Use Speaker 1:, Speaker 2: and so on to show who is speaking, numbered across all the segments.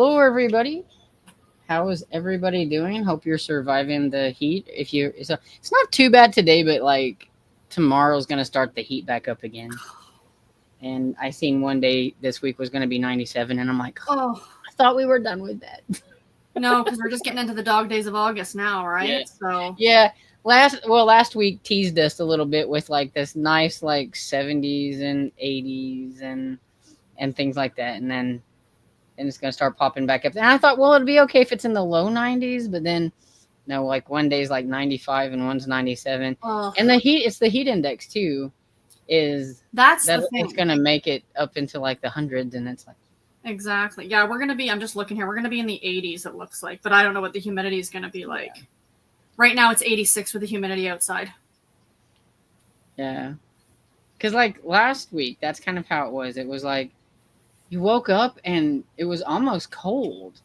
Speaker 1: Hello, everybody. How is everybody doing? Hope you're surviving the heat. It's not too bad today, but like tomorrow's gonna start the heat back up again. And I seen one day this week was gonna be 97, and I'm like,
Speaker 2: Oh,
Speaker 1: I thought we were done with that.
Speaker 2: no, because we're just getting into the dog days of August now, right?
Speaker 1: Yeah.
Speaker 2: So,
Speaker 1: Yeah, last week teased us a little bit with like this nice like 70s and 80s and things like that, and it's gonna start popping back up. And I thought, well, it'd be okay if it's in the low 90s, but then no, like one day's like 95 and one's 97. And it's the heat index too, is
Speaker 2: that's
Speaker 1: that
Speaker 2: the thing.
Speaker 1: it's gonna make it up into like the hundreds, and it's like
Speaker 2: Exactly. Yeah, we're gonna be. I'm just looking here. We're gonna be in the 80s. It looks like, but I don't know what the humidity is gonna be like. Yeah. Right now, it's 86 with the humidity outside.
Speaker 1: Yeah, because like last week, that's kind of how it was. It was like you woke up and it was almost cold.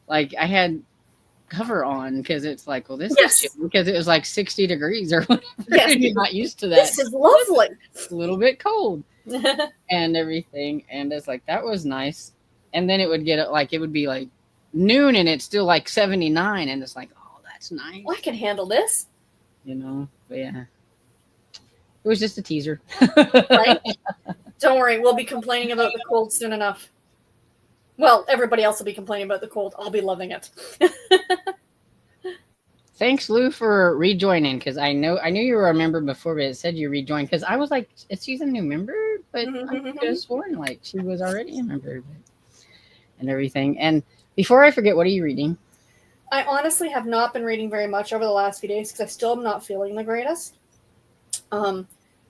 Speaker 1: Like I had cover on because it's like, well, this is chill, because it was like 60 degrees or whatever.
Speaker 2: Yes,
Speaker 1: you're not used to that.
Speaker 2: This is lovely.
Speaker 1: It's a little bit cold and everything, and it's like that was nice. And then it would get like it would be like noon and it's still like 79, and it's like, oh, that's nice.
Speaker 2: Well, I can handle this.
Speaker 1: But yeah, it was just a teaser.
Speaker 2: Right? Don't worry, we'll be complaining about the cold soon enough. Well, everybody else will be complaining about the cold. I'll be loving it.
Speaker 1: Thanks, Lou, for rejoining, because I knew you were a member before, but it said you rejoined. Because I was like, she's a new member, but I could have sworn like she was already a member, and everything. And before I forget, what are you reading?
Speaker 2: I honestly have not been reading very much over the last few days because I still am not feeling the greatest. The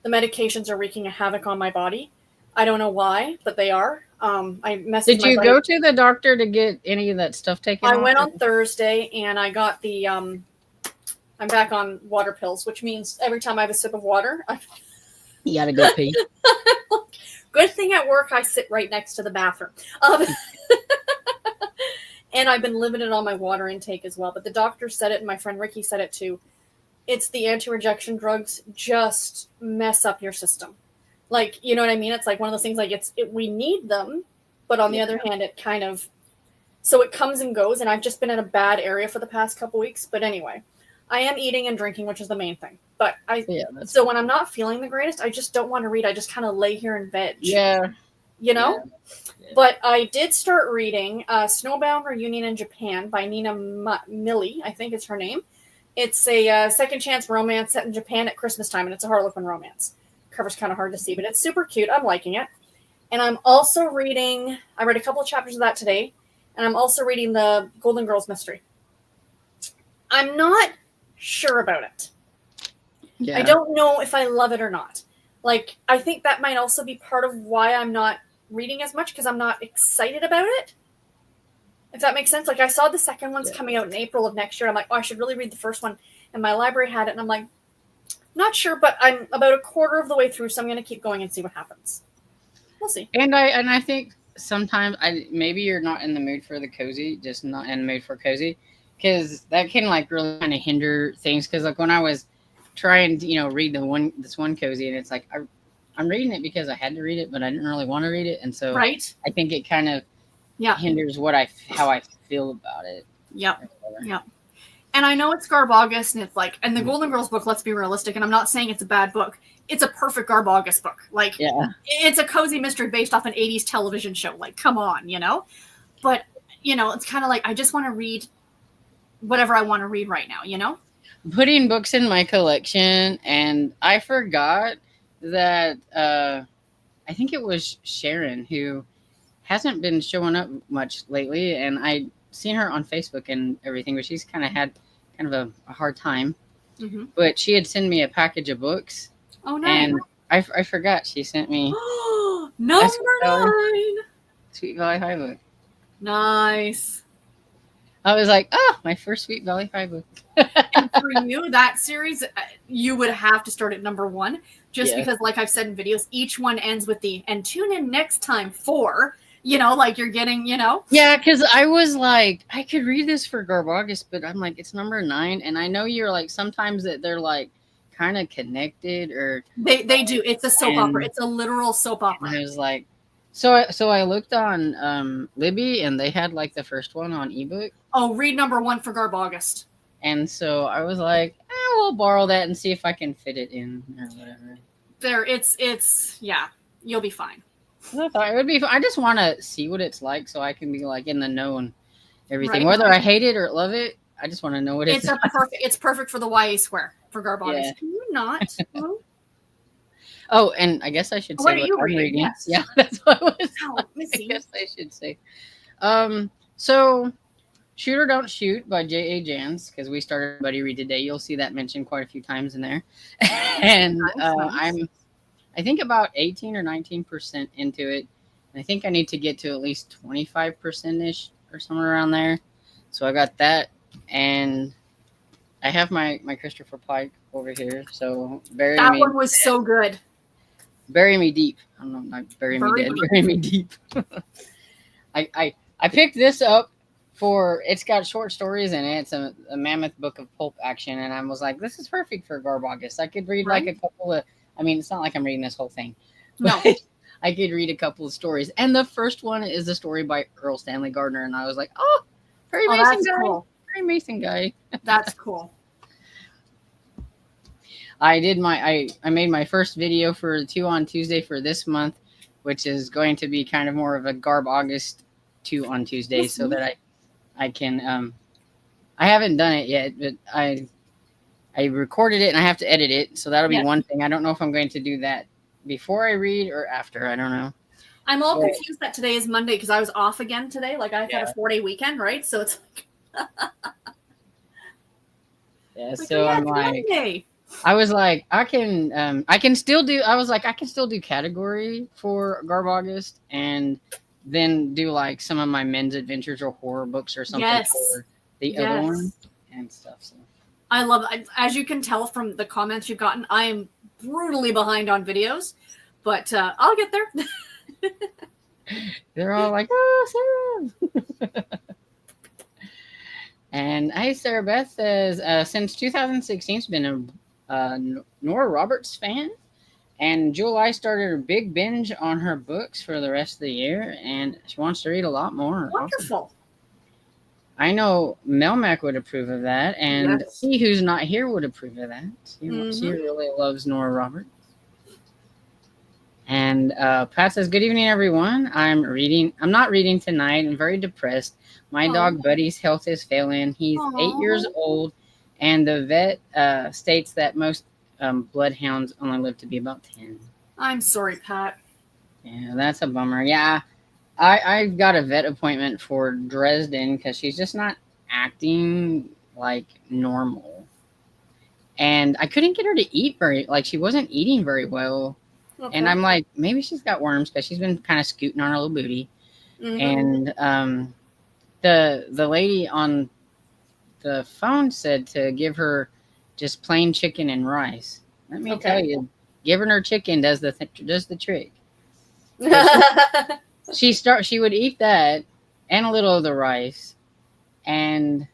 Speaker 2: medications are wreaking a havoc on my body. I don't know why, but they are. I messaged.
Speaker 1: Did you go to the doctor to get any of that stuff taken off?
Speaker 2: I went on Thursday, and I got the. I'm back on water pills, which means every time I have a sip of water,
Speaker 1: you gotta go pee.
Speaker 2: Good thing at work I sit right next to the bathroom. And I've been limited on my water intake as well. But the doctor said it, and my friend Ricky said it too. It's the anti-rejection drugs just mess up your system. Like, you know what I mean? It's like one of those things, like we need them, but on the other hand, it kind of, so it comes and goes, and I've just been in a bad area for the past couple weeks. But anyway, I am eating and drinking, which is the main thing. But so when I'm not feeling the greatest, I just don't want to read. I just kind of lay here and veg.
Speaker 1: Yeah.
Speaker 2: You know? Yeah. But I did start reading Snowbound Reunion in Japan by Nina Milley, I think is her name. It's a second chance romance set in Japan at Christmas time, and it's a Harlequin romance. Cover's kind of hard to see, but it's super cute. I'm liking it. And I'm also reading, I read a couple of chapters of that today, and I'm also reading the Golden Girls mystery. I'm not sure about it. Yeah. I don't know if I love it or not. Like, I think that might also be part of why I'm not reading as much, because I'm not excited about it. If that makes sense. Like, I saw the second one's coming out in April of next year. I'm like, oh, I should really read the first one. And my library had it, and I'm like, not sure, but I'm about a quarter of the way through, so I'm going to keep going and see what happens. We'll see.
Speaker 1: And I think sometimes maybe you're not in the mood for the cozy, just not in the mood for cozy, because that can like really kind of hinder things. Because like when I was trying to read this one cozy, and it's like I'm reading it because I had to read it, but I didn't really want to read it, and so I think it kind of hinders how I feel about it.
Speaker 2: Yep. And I know it's Garbogus, and it's like, and the Golden Girls book, let's be realistic, and I'm not saying it's a bad book. It's a perfect Garbogus book. Like, it's a cozy mystery based off an 80s television show. Like, come on, But, it's kind of like, I just want to read whatever I want to read right now,
Speaker 1: Putting books in my collection, and I forgot that I think it was Sharon who hasn't been showing up much lately, and I seen her on Facebook and everything, but she's kind of had a hard time. Mm-hmm. But she had sent me a package of books.
Speaker 2: Oh, nice.
Speaker 1: And I forgot she sent me
Speaker 2: number 9
Speaker 1: Sweet Valley High book.
Speaker 2: Nice.
Speaker 1: I was like, oh, my first Sweet Valley High book.
Speaker 2: And for you, that series, you would have to start at number 1, just because, like I've said in videos, each one ends with and tune in next time for, like you're getting,
Speaker 1: Yeah, because I was like, I could read this for Garbogus, but I'm like, it's number 9. And I know you're like, sometimes that they're like kind of connected, or
Speaker 2: they do. It's a soap opera. It's a literal soap opera.
Speaker 1: And I was like, So I looked on Libby, and they had like the first one on ebook.
Speaker 2: Oh, read number 1 for Garb August.
Speaker 1: And so I was like, we'll borrow that and see if I can fit it in or whatever.
Speaker 2: There, it's yeah, you'll be fine.
Speaker 1: I thought it would be. I just want to see what it's like, so I can be like in the know and everything.
Speaker 2: Right.
Speaker 1: Whether I hate it or love it, I just want to know what it's.
Speaker 2: It's perfect for the YA square for Garb August.
Speaker 1: Yeah.
Speaker 2: Can you not?
Speaker 1: Oh, and I guess I should say
Speaker 2: What are
Speaker 1: what
Speaker 2: you
Speaker 1: I'm
Speaker 2: reading?
Speaker 1: reading.
Speaker 2: Yes.
Speaker 1: Yeah, that's what I was.
Speaker 2: Oh,
Speaker 1: I
Speaker 2: Missy.
Speaker 1: guess I should say. So Shoot or Don't Shoot by J.A. Jans, because we started Buddy Read today. You'll see that mentioned quite a few times in there. And
Speaker 2: Nice.
Speaker 1: I think about 18 or 19% into it. And I think I need to get to at least 25%-ish or somewhere around there. So I got that. And I have my Christopher Pike over here. So
Speaker 2: That one was so good.
Speaker 1: Bury Me Deep. I don't know, not Bury Me Dead. Bury Me Deep. I picked this up for, it's got short stories in it. It's a mammoth book of pulp action, and I was like, this is perfect for Garb August. I could read like a couple of, I mean, it's not like I'm reading this whole thing.
Speaker 2: No.
Speaker 1: I could read a couple of stories. And the first one is a story by Earl Stanley Gardner, and I was like, oh, Perry Mason
Speaker 2: that's
Speaker 1: guy.
Speaker 2: cool.
Speaker 1: Perry Mason guy.
Speaker 2: That's cool.
Speaker 1: I made my first video for 2 on Tuesday for this month, which is going to be kind of more of a Garb August 2 on Tuesday, so that I can I haven't done it yet, but I recorded it and I have to edit it, so that'll be one thing. I don't know if I'm going to do that before I read or after. I don't know.
Speaker 2: I'm all confused that today is Monday because I was off again today. Like I've had a 4-day weekend, right? So it's
Speaker 1: so I'm like Monday. I was like, I can still do. I was like, I can still do category for Garb August, and then do like some of my men's adventures or horror books or something for the other one and stuff. So
Speaker 2: I love it. As you can tell from the comments you've gotten, I am brutally behind on videos, but I'll get there.
Speaker 1: They're all like, oh, Sarah. And hey, Sarah Beth says, since 2016, she's been a Nora Roberts fan, and July started a big binge on her books for the rest of the year, and she wants to read a lot more.
Speaker 2: Wonderful.
Speaker 1: I know Melmac would approve of that, and he who's not here would approve of that. She really loves Nora Roberts. And Pat says, good evening, everyone. I'm not reading tonight. I'm very depressed. My dog Buddy's health is failing. He's 8 years old, and the vet states that most bloodhounds only live to be about 10.
Speaker 2: I'm sorry, Pat.
Speaker 1: Yeah, that's a bummer. Yeah, I got a vet appointment for Dresden because she's just not acting like normal. And I couldn't get her to eat she wasn't eating very well. Okay. And I'm like, maybe she's got worms because she's been kind of scooting on her little booty. Mm-hmm. And the lady on the phone said to give her just plain chicken and rice. Let me tell you, giving her chicken does the trick. She would eat that and a little of the rice, and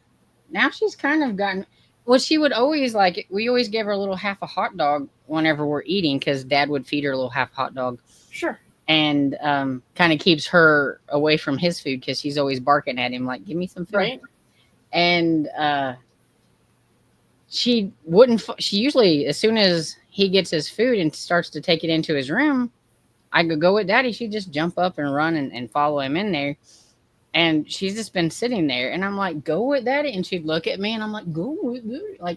Speaker 1: now she's kind of gotten. Well, she would always we always give her a little half a hot dog whenever we're eating because Dad would feed her a little half hot dog.
Speaker 2: Sure.
Speaker 1: And kind of keeps her away from his food because she's always barking at him like, give me some food. Right. And she wouldn't. She usually, as soon as he gets his food and starts to take it into his room, I could go with Daddy. She'd just jump up and run and follow him in there. And she's just been sitting there, and I'm like, "Go with Daddy," and she'd look at me, and I'm like, "Go with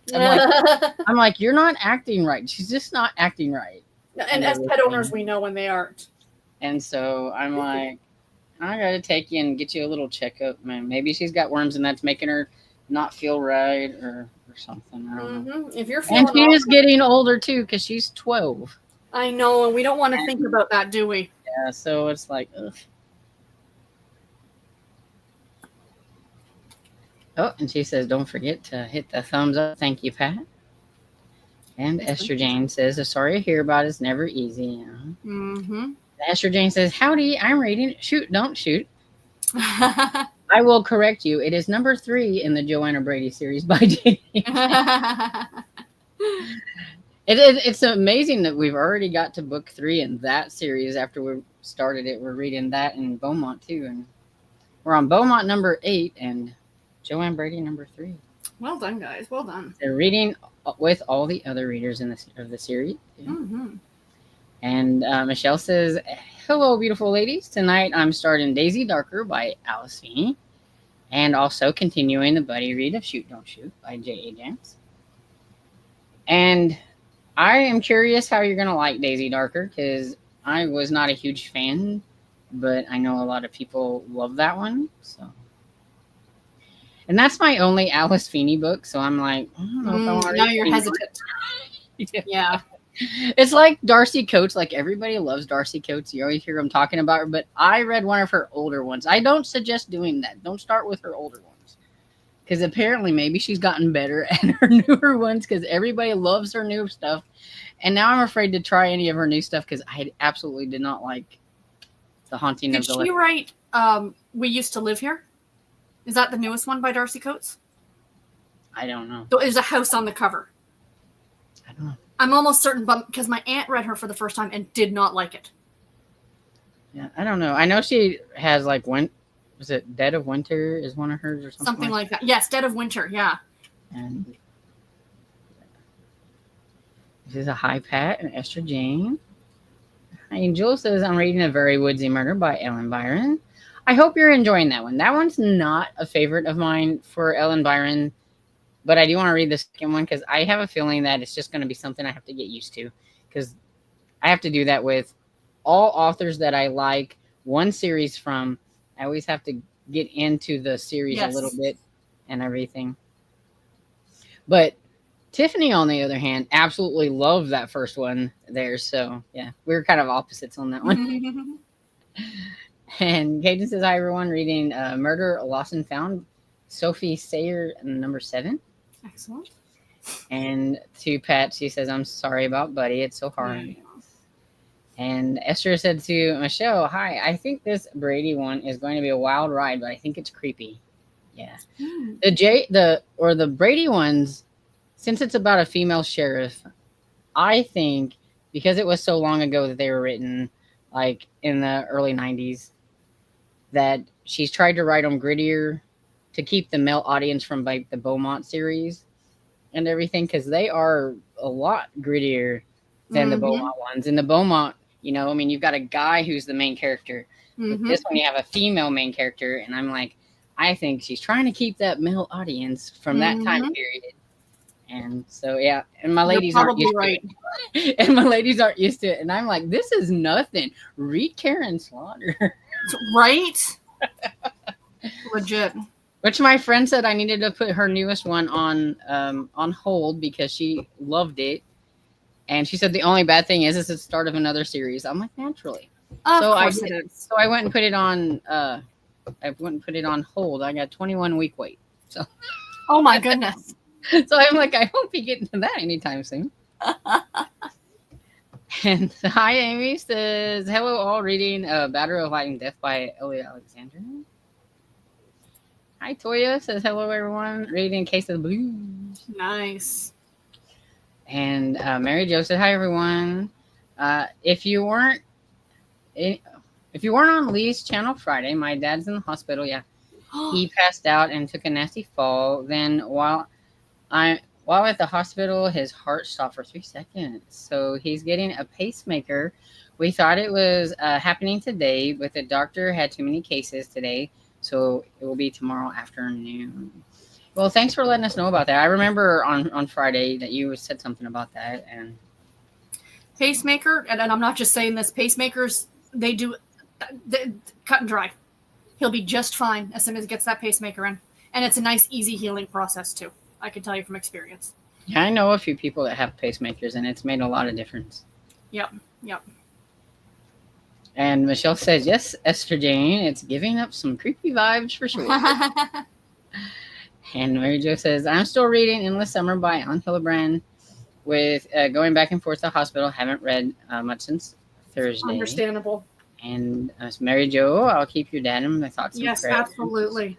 Speaker 1: Daddy." I'm like, "You're not acting right." She's just not acting right.
Speaker 2: And as pet owners, we know when they aren't.
Speaker 1: And so I'm like, I gotta take you and get you a little checkup, man. Maybe she's got worms, and that's making her not feel right or something. I don't know.
Speaker 2: If you're feeling,
Speaker 1: and she is getting older too, because she's 12.
Speaker 2: I know, and we don't want to think about that, do we?
Speaker 1: Yeah. So it's like, ugh. Oh, and she says, don't forget to hit the thumbs up. Thank you, Pat. And Esther Jane says, sorry to hear about it. It's never easy. You know? Mm-hmm. Esther Jane says, howdy, I'm reading Shoot, Don't Shoot. I will correct you. It is number 3 in the Joanna Brady series by Jane. It's amazing that we've already got to book 3 in that series after we started it. We're reading that in Beaumont too, and we're on Beaumont number 8 and Joanne Brady number 3.
Speaker 2: Well done, guys. Well done.
Speaker 1: They're reading with all the other readers of the series.
Speaker 2: Mm-hmm.
Speaker 1: And Michelle says, "Hello, beautiful ladies. Tonight I'm starting Daisy Darker by Alice Feeney, and also continuing the buddy read of Shoot Don't Shoot by J.A. Jams. And I am curious how you're going to like Daisy Darker, because I was not a huge fan, but I know a lot of people love that one. So, and that's my only Alice Feeney book, so I'm like, I don't know if I want to
Speaker 2: now
Speaker 1: read
Speaker 2: you're
Speaker 1: Feeney
Speaker 2: hesitant. Yeah.
Speaker 1: It's like Darcy Coates. Like, everybody loves Darcy Coates. You always hear them talking about her, but I read one of her older ones. I don't suggest doing that. Don't start with her older ones, because apparently maybe she's gotten better at her newer ones, because everybody loves her new stuff. And now I'm afraid to try any of her new stuff, because I absolutely did not like The Haunting of the
Speaker 2: Did she write We Used to Live Here? Is that the newest one by Darcy Coates?
Speaker 1: I don't know.
Speaker 2: There's a house on the cover.
Speaker 1: I don't know.
Speaker 2: I'm almost certain, because my aunt read her for the first time and did not like it.
Speaker 1: Yeah, I don't know. I know she has like was it Dead of Winter is one of hers or
Speaker 2: Something like that. Yes, Dead of Winter. Yeah.
Speaker 1: And this is a hi Pat and Esther Jane. Angel says, I'm reading A Very Woodsy Murder by Ellen Byron. I hope you're enjoying that one. That one's not a favorite of mine for Ellen Byron, but I do want to read the second one, because I have a feeling that it's just going to be something I have to get used to, because I have to do that with all authors that I like one series from. I always have to get into the series a little bit and everything. But Tiffany, on the other hand, absolutely loved that first one there. So, yeah, we were kind of opposites on that one. And Caden says, hi, everyone. Reading Murder, Lost and Found, Sophie Sayer, number 7.
Speaker 2: Excellent.
Speaker 1: And to Pat, she says, I'm sorry about Buddy. It's so hard.
Speaker 2: Yeah.
Speaker 1: And Esther said to Michelle, hi, I think this Brady one is going to be a wild ride, but I think it's creepy. Yeah. The Brady ones, since it's about a female sheriff, I think because it was so long ago that they were written, like in the early 90s, that she's tried to write them grittier to keep the male audience from like the Beaumont series and everything, because they are a lot grittier than the Beaumont ones. In the Beaumont, you've got a guy who's the main character. But this one, you have a female main character, and I'm like, I think she's trying to keep that male audience from that time period. And so, yeah, and my ladies aren't used to it. And my ladies aren't used to it. And I'm like, this is nothing. Read Karen Slaughter.
Speaker 2: Right? Legit.
Speaker 1: Which my friend said I needed to put her newest one on hold because she loved it. And she said the only bad thing is it's the start of another series. I'm like, naturally.
Speaker 2: Of course it is.
Speaker 1: So I went and put it on hold. I got 21-week wait. So
Speaker 2: oh my goodness.
Speaker 1: So I'm like, I won't be getting to that anytime soon. And hi, Amy says, hello all, reading Battle of Light and Death by Elliot Alexander. Hi, Toya says, hello everyone, reading Case of the Blues.
Speaker 2: Nice.
Speaker 1: And Mary Jo said, hi everyone. If you weren't on Lee's channel Friday, my dad's in the hospital. Yeah, he passed out and took a nasty fall. Then while at the hospital, his heart stopped for 3 seconds. So he's getting a pacemaker. We thought it was happening today, but the doctor had too many cases today, so it will be tomorrow afternoon. Well, thanks for letting us know about that. I remember on Friday that you said something about that. And
Speaker 2: pacemaker, and I'm not just saying this, pacemakers, they cut and dry. He'll be just fine as soon as he gets that pacemaker in. And it's a nice, easy healing process, too. I can tell you from experience.
Speaker 1: Yeah, I know a few people that have pacemakers, and it's made a lot of difference.
Speaker 2: Yep.
Speaker 1: And Michelle says, yes, Esther Jane, it's giving up some creepy vibes for sure. And Mary Jo says, I'm still reading Endless Summer by Ann Hillebrand. With going back and forth to the hospital, haven't read much since Thursday.
Speaker 2: Understandable.
Speaker 1: And Mary Jo, I'll keep your dad in my thoughts.
Speaker 2: Yes, absolutely.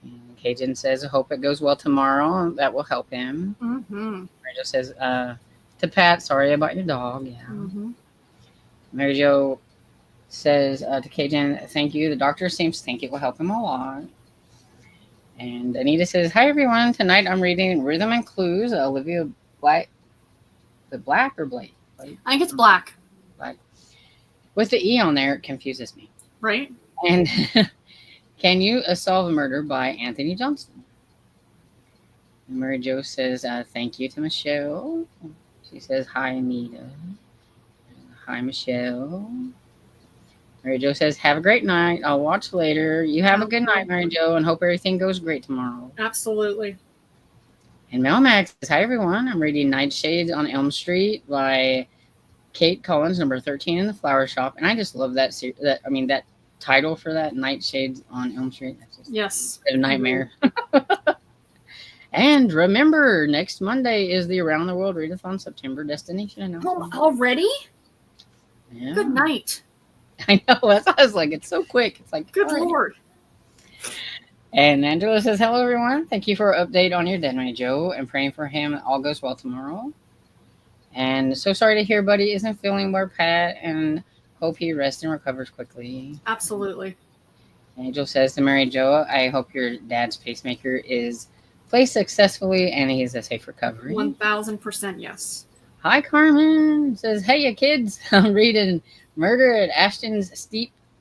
Speaker 1: And Cajun says, I hope it goes well tomorrow. That will help him.
Speaker 2: Mm-hmm.
Speaker 1: Mary Jo says, to To Pat, sorry about your dog. Yeah.
Speaker 2: Mm-hmm.
Speaker 1: Mary Jo says to Cajun, thank you. The doctor seems to think it will help him a lot. And Anita says, hi, everyone. Tonight I'm reading Rhythm and Clues, Olivia Black. The Black or Blake?
Speaker 2: I think it's Black.
Speaker 1: Black. With the E on there, it confuses me.
Speaker 2: Right.
Speaker 1: And Can You Solve a Murder by Anthony Johnston. And Mary Jo says, thank you to Michelle. She says, hi, Anita. Hi, Michelle. Mary Jo says, have a great night. I'll watch later. You have a good night, Mary Jo, and hope everything goes great tomorrow.
Speaker 2: Absolutely.
Speaker 1: And Mel Max says, hi, everyone. I'm reading Nightshades on Elm Street by Kate Collins, number 13 in the Flower Shop. And I just love that that title for that, Nightshades on Elm Street. That's just
Speaker 2: yes.
Speaker 1: a nightmare. And remember, next Monday is the Around the World Readathon September destination announcement.
Speaker 2: Already?
Speaker 1: Yeah.
Speaker 2: Good night.
Speaker 1: I know. That's why I was like, it's so quick. It's like,
Speaker 2: good Lord.
Speaker 1: And Angela says, hello, everyone. Thank you for an update on your dad, Mary Jo, and praying for him. All goes well tomorrow. And so sorry to hear Buddy isn't feeling well, Pat, and hope he rests and recovers quickly.
Speaker 2: Absolutely.
Speaker 1: Angel says to Mary Jo, I hope your dad's pacemaker is placed successfully and he has a safe recovery.
Speaker 2: 1000% yes.
Speaker 1: Hi, Carmen. Says, hey, you kids. I'm reading Murder at Ashton's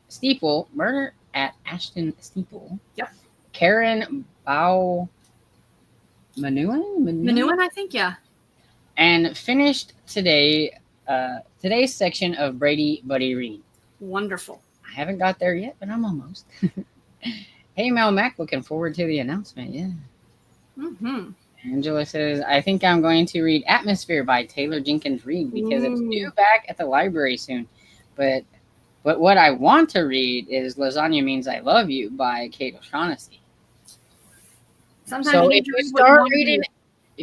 Speaker 1: Steeple. Murder at Ashton Steeple.
Speaker 2: Yep.
Speaker 1: Karen Bao
Speaker 2: Minuin, I think, yeah. And
Speaker 1: finished today's section of Brady Buddy Read.
Speaker 2: Wonderful.
Speaker 1: I haven't got there yet, but I'm almost. Hey, Mel Mac, looking forward to the announcement. Yeah.
Speaker 2: Mm-hmm.
Speaker 1: Angela says, I think I'm going to read Atmosphere by Taylor Jenkins Reid because it's due back at the library soon. But what I want to read is Lasagna Means I Love You by Kate O'Shaughnessy. So if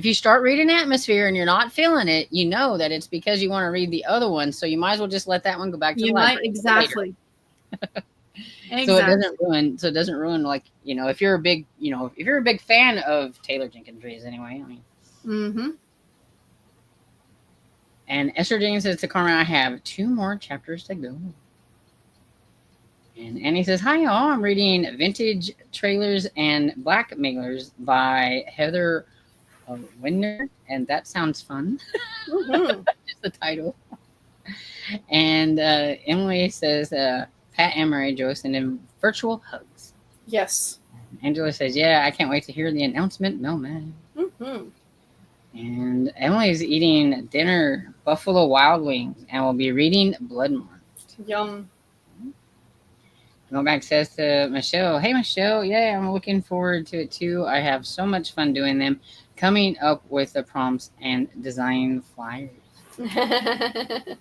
Speaker 1: you start reading Atmosphere and you're not feeling it, you know that it's because you want to read the other one. So you might as well just let that one go back to the library.
Speaker 2: Exactly.
Speaker 1: So it doesn't ruin like, if you're a big fan of Taylor Jenkins Reid anyway. I mean.
Speaker 2: Mm-hmm.
Speaker 1: And Esther Jenkins says to Carmen, I have 2 more chapters to go. And Annie says, hi, y'all. I'm reading Vintage Trailers and Blackmailers by Heather Windner. And that sounds fun.
Speaker 2: Mm-hmm.
Speaker 1: Just the title. And Emily says, Pat and Mary Jo send him virtual hugs.
Speaker 2: Yes.
Speaker 1: Angela says, yeah, I can't wait to hear the announcement. No, man.
Speaker 2: Mm-hmm.
Speaker 1: And Emily's eating dinner Buffalo Wild Wings and will be reading Bloodmont.
Speaker 2: Yum.
Speaker 1: Novak says to Michelle, hey, Michelle, yeah, I'm looking forward to it too. I have so much fun doing them, coming up with the prompts and design flyers. And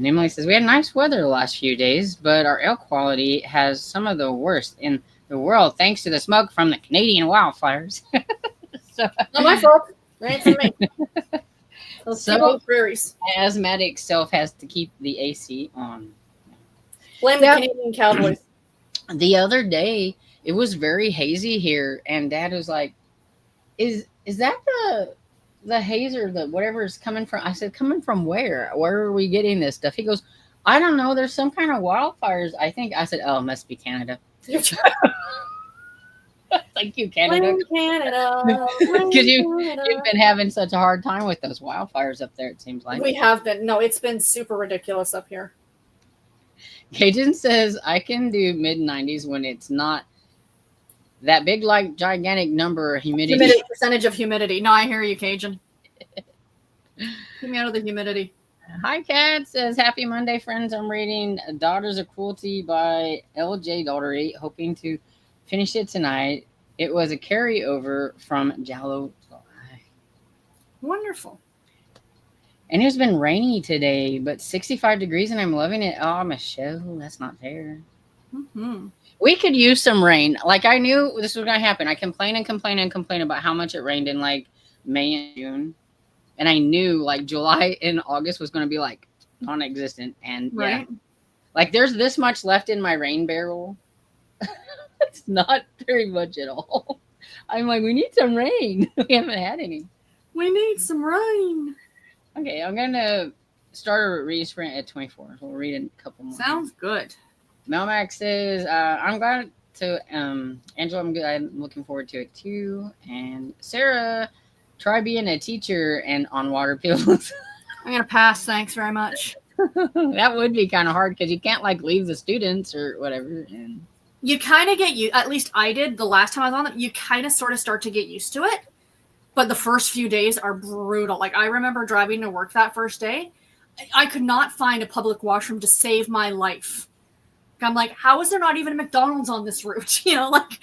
Speaker 1: Emily says, we had nice weather the last few days, but our air quality has some of the worst in the world thanks to the smoke from the Canadian wildfires.
Speaker 2: Not my fault. Right for me. So prairies.
Speaker 1: Asthmatic self has to keep the AC on.
Speaker 2: Blame the Canadian Cowboys.
Speaker 1: The other day, it was very hazy here, and Dad was like, "Is that the haze or the whatever is coming from?" I said, "Coming from where? Where are we getting this stuff?" He goes, "I don't know. There's some kind of wildfires, I think." I said, "Oh, it must be Canada." Thank you, Canada. Because you've been having such a hard time with those wildfires up there, it seems like.
Speaker 2: We have been. No, it's been super ridiculous up here.
Speaker 1: Cajun says, I can do mid-90s when it's not that big, like, gigantic number of humidity.
Speaker 2: Percentage of humidity. No, I hear you, Cajun. Get me out of the humidity.
Speaker 1: Hi, Kat says, happy Monday, friends. I'm reading Daughters of Cruelty by L.J. Daughtery, hoping to finish it tonight. It was a carryover from Jallo.
Speaker 2: Wonderful.
Speaker 1: And it's been rainy today, but 65 degrees, and I'm loving it. Oh, Michelle, that's not fair.
Speaker 2: Mm-hmm.
Speaker 1: We could use some rain. Like, I knew this was going to happen. I complain about how much it rained in, like, May and June. And I knew, like, July and August was going to be, like, non-existent. And,
Speaker 2: right.
Speaker 1: Yeah. Like, there's this much left in my rain barrel. It's not very much at all. I'm like, we need some rain. We haven't had any.
Speaker 2: We need some rain.
Speaker 1: Okay, I'm gonna start a reading sprint at 24. So we'll read a couple more.
Speaker 2: Sounds good.
Speaker 1: Melmac says, I'm glad to, Angela, I'm looking forward to it too. And Sarah, try being a teacher and on water pills.
Speaker 2: I'm gonna pass. Thanks very much.
Speaker 1: That would be kind of hard because you can't like leave the students or whatever. And
Speaker 2: You kind of get you. At least I did the last time I was on it. You kind of sort of start to get used to it, but the first few days are brutal. Like I remember driving to work that first day. I could not find a public washroom to save my life. I'm like, how is there not even a McDonald's on this route? You know, like.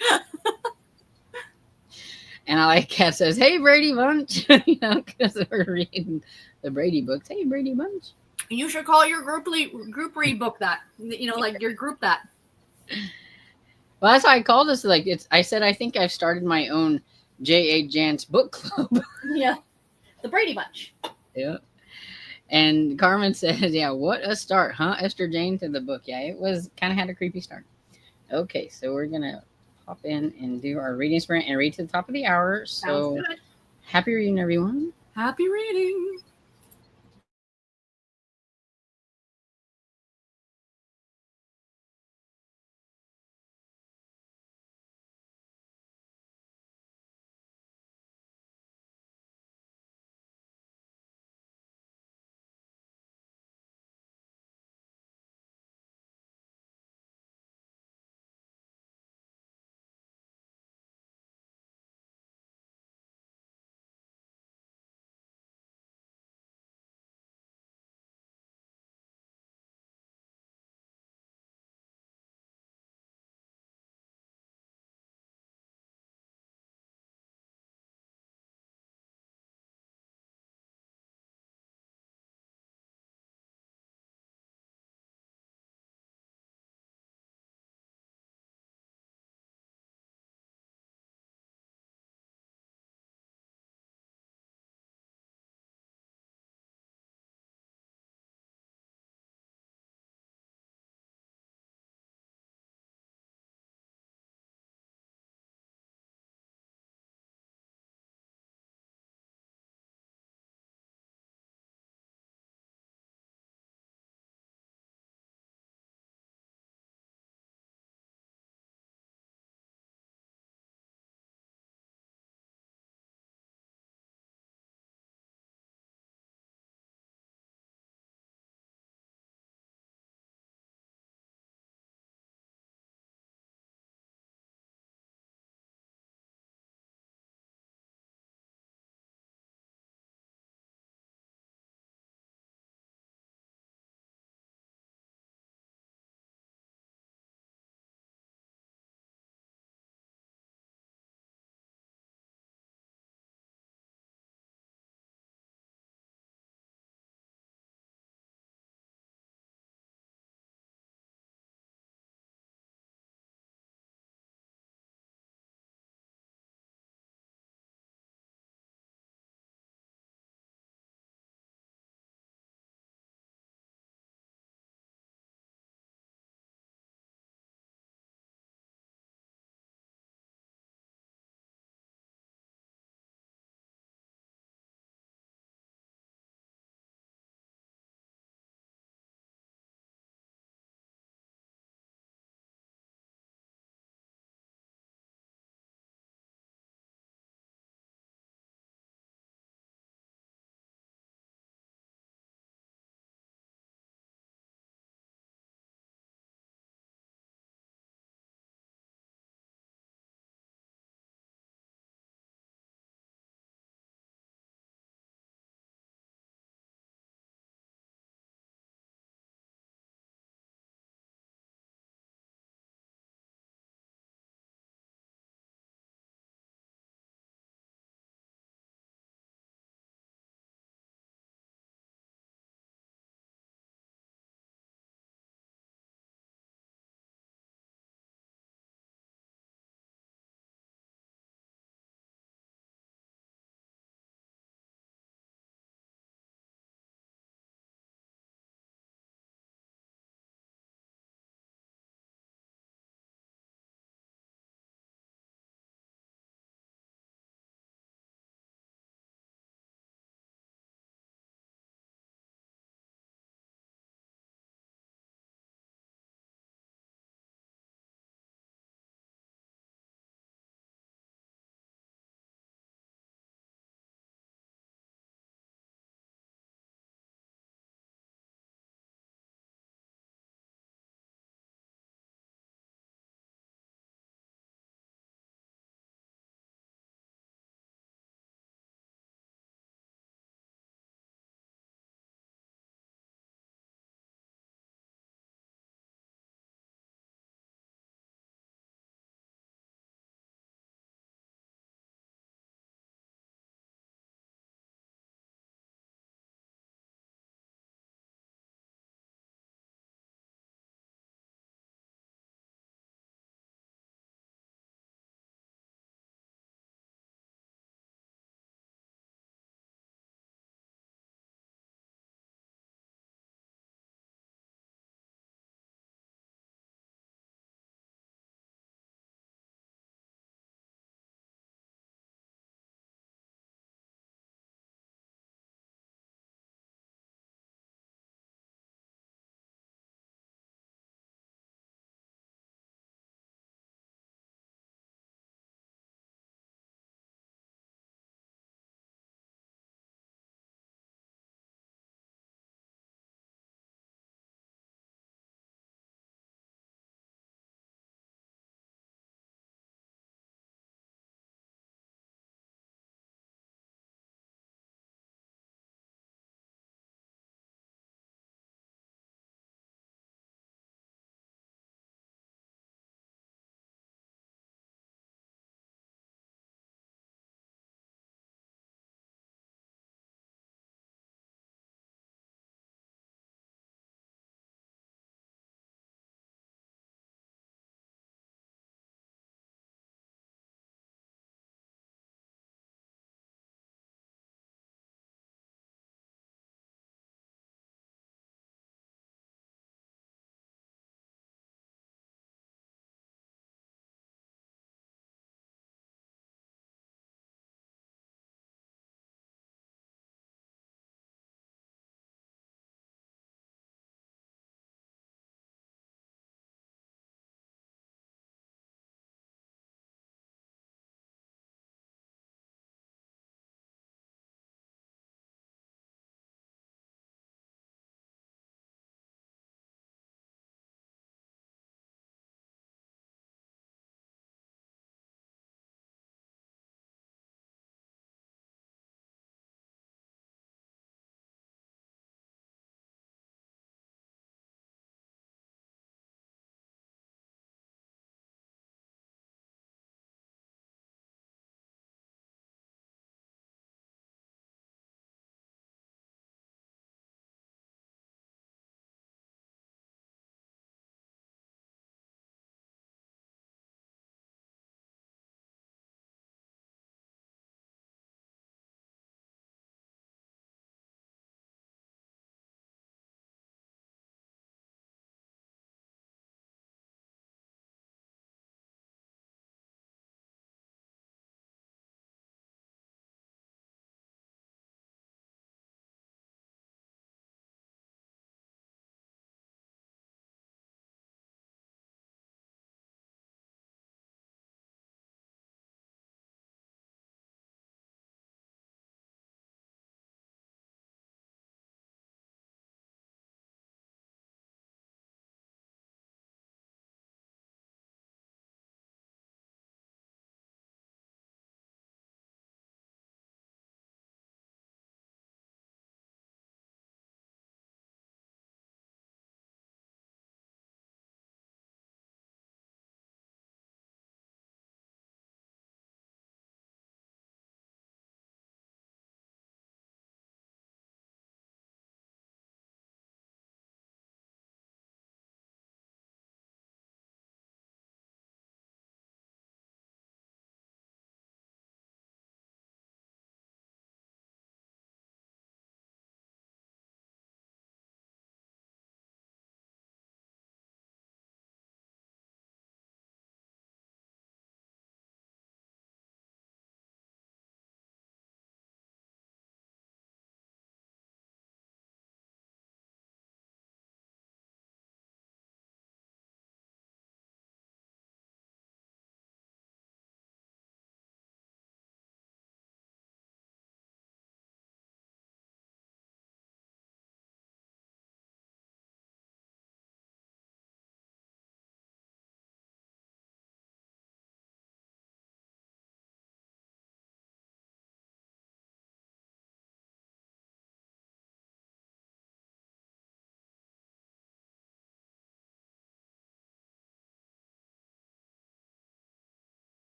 Speaker 1: And I like Kat says, "Hey Brady Bunch," you know, because we're reading the Brady books. Hey Brady Bunch.
Speaker 2: You should call your group read book that. You know, like your group that.
Speaker 1: Well, that's why I called this. Like, it's. I said I think I've started my own J.A. Jance book club.
Speaker 2: Yeah, the Brady Bunch.
Speaker 1: Yeah. And Carmen says, "Yeah, what a start, huh, Esther Jane, to the book. Yeah, it was kind of had a creepy start." Okay, so we're gonna hop in and do our reading sprint and read to the top of the hour. So
Speaker 2: Sounds good.
Speaker 1: happy reading, everyone.
Speaker 2: Happy reading.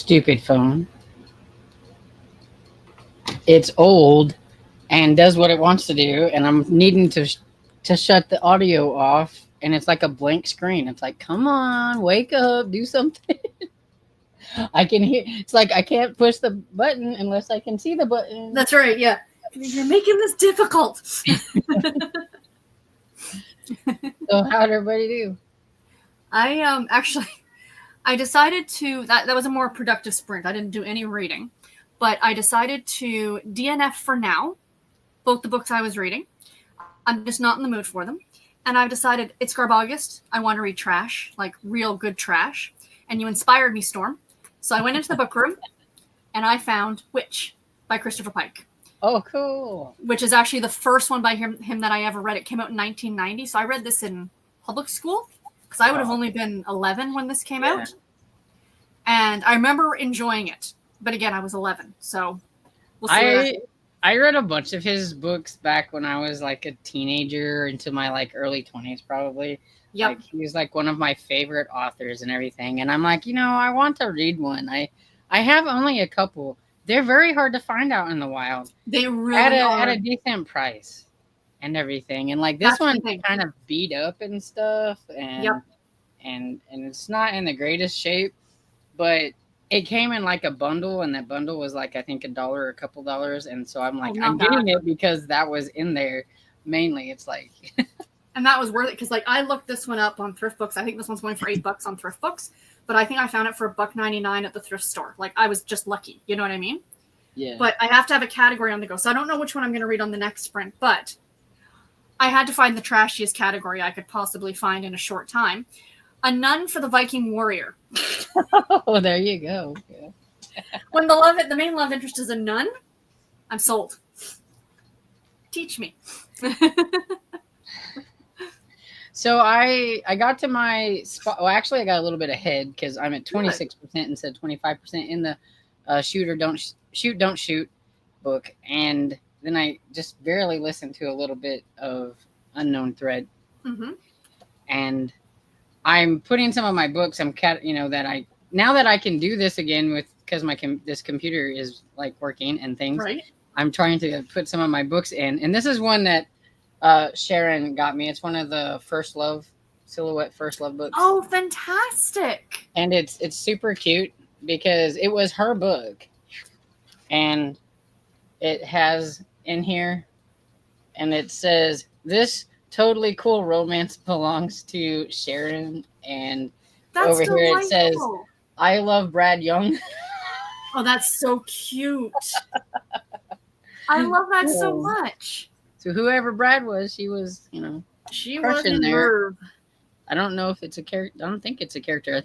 Speaker 1: Stupid phone. It's old and does what it wants to do, and I'm needing to shut the audio off, and it's like a blank screen. It's like, come on, wake up, do something. I can hear. It's like I can't push the button unless I can see the button.
Speaker 2: That's right. Yeah, you're making this difficult.
Speaker 1: So how'd everybody do?
Speaker 2: I actually, I decided to that was a more productive sprint. I didn't do any reading, but I decided to DNF for now. Both the books I was reading. I'm just not in the mood for them. And I've decided it's August. I want to read trash, like real good trash. And you inspired me, Storm. So I went into the book room and I found Witch by Christopher Pike.
Speaker 1: Oh, cool.
Speaker 2: Which is actually the first one by him that I ever read. It came out in 1990. So I read this in public school because I would have only been 11 when this came out. And I remember enjoying it. But again, I was 11. So we'll see.
Speaker 1: I read a bunch of his books back when I was like a teenager into my like early 20s probably.
Speaker 2: Yep.
Speaker 1: Like, he was like one of my favorite authors and everything. And I'm like, I want to read one. I have only a couple. They're very hard to find out in the wild.
Speaker 2: They really are.
Speaker 1: At a decent price and everything. And like this one's kind of beat up and stuff. And, and it's not in the greatest shape, but it came in like a bundle, and that bundle was like, I think $1 or a couple dollars. And so I'm like, I'm getting it because that was in there mainly. It's like,
Speaker 2: and that was worth it because like I looked this one up on Thrift Books. I think this one's going for $8 on Thrift Books, but I think I found it for $1.99 at the thrift store. Like I was just lucky, you know what I mean?
Speaker 1: Yeah.
Speaker 2: But I have to have a category on the go, so I don't know which one I'm going to read on the next sprint. But I had to find the trashiest category I could possibly find in a short time. A Nun for the Viking Warrior.
Speaker 1: Oh, there you go. Yeah.
Speaker 2: When the main love interest is a nun, I'm sold. Teach me.
Speaker 1: So I got to my spot. Well, actually, I got a little bit ahead because I'm at 26% instead of 25% in the Don't Shoot book, and then I just barely listened to a little bit of Unknown Thread, and I'm putting some of my books. Now that I can do this again because this computer is like working and things.
Speaker 2: Right.
Speaker 1: I'm trying to put some of my books in, and this is one that Sharon got me. It's one of the Silhouette First Love books.
Speaker 2: Oh, fantastic!
Speaker 1: And it's super cute because it was her book, and it has in here, and it says, "This totally cool romance belongs to Sharon," and
Speaker 2: that's
Speaker 1: over
Speaker 2: delightful.
Speaker 1: here it says, "I love Brad Young."
Speaker 2: Oh, that's so cute. I love that so much.
Speaker 1: So whoever Brad was, she was,
Speaker 2: she was
Speaker 1: in there.
Speaker 2: Nerve.
Speaker 1: I don't know if it's a character. I don't think it's a character.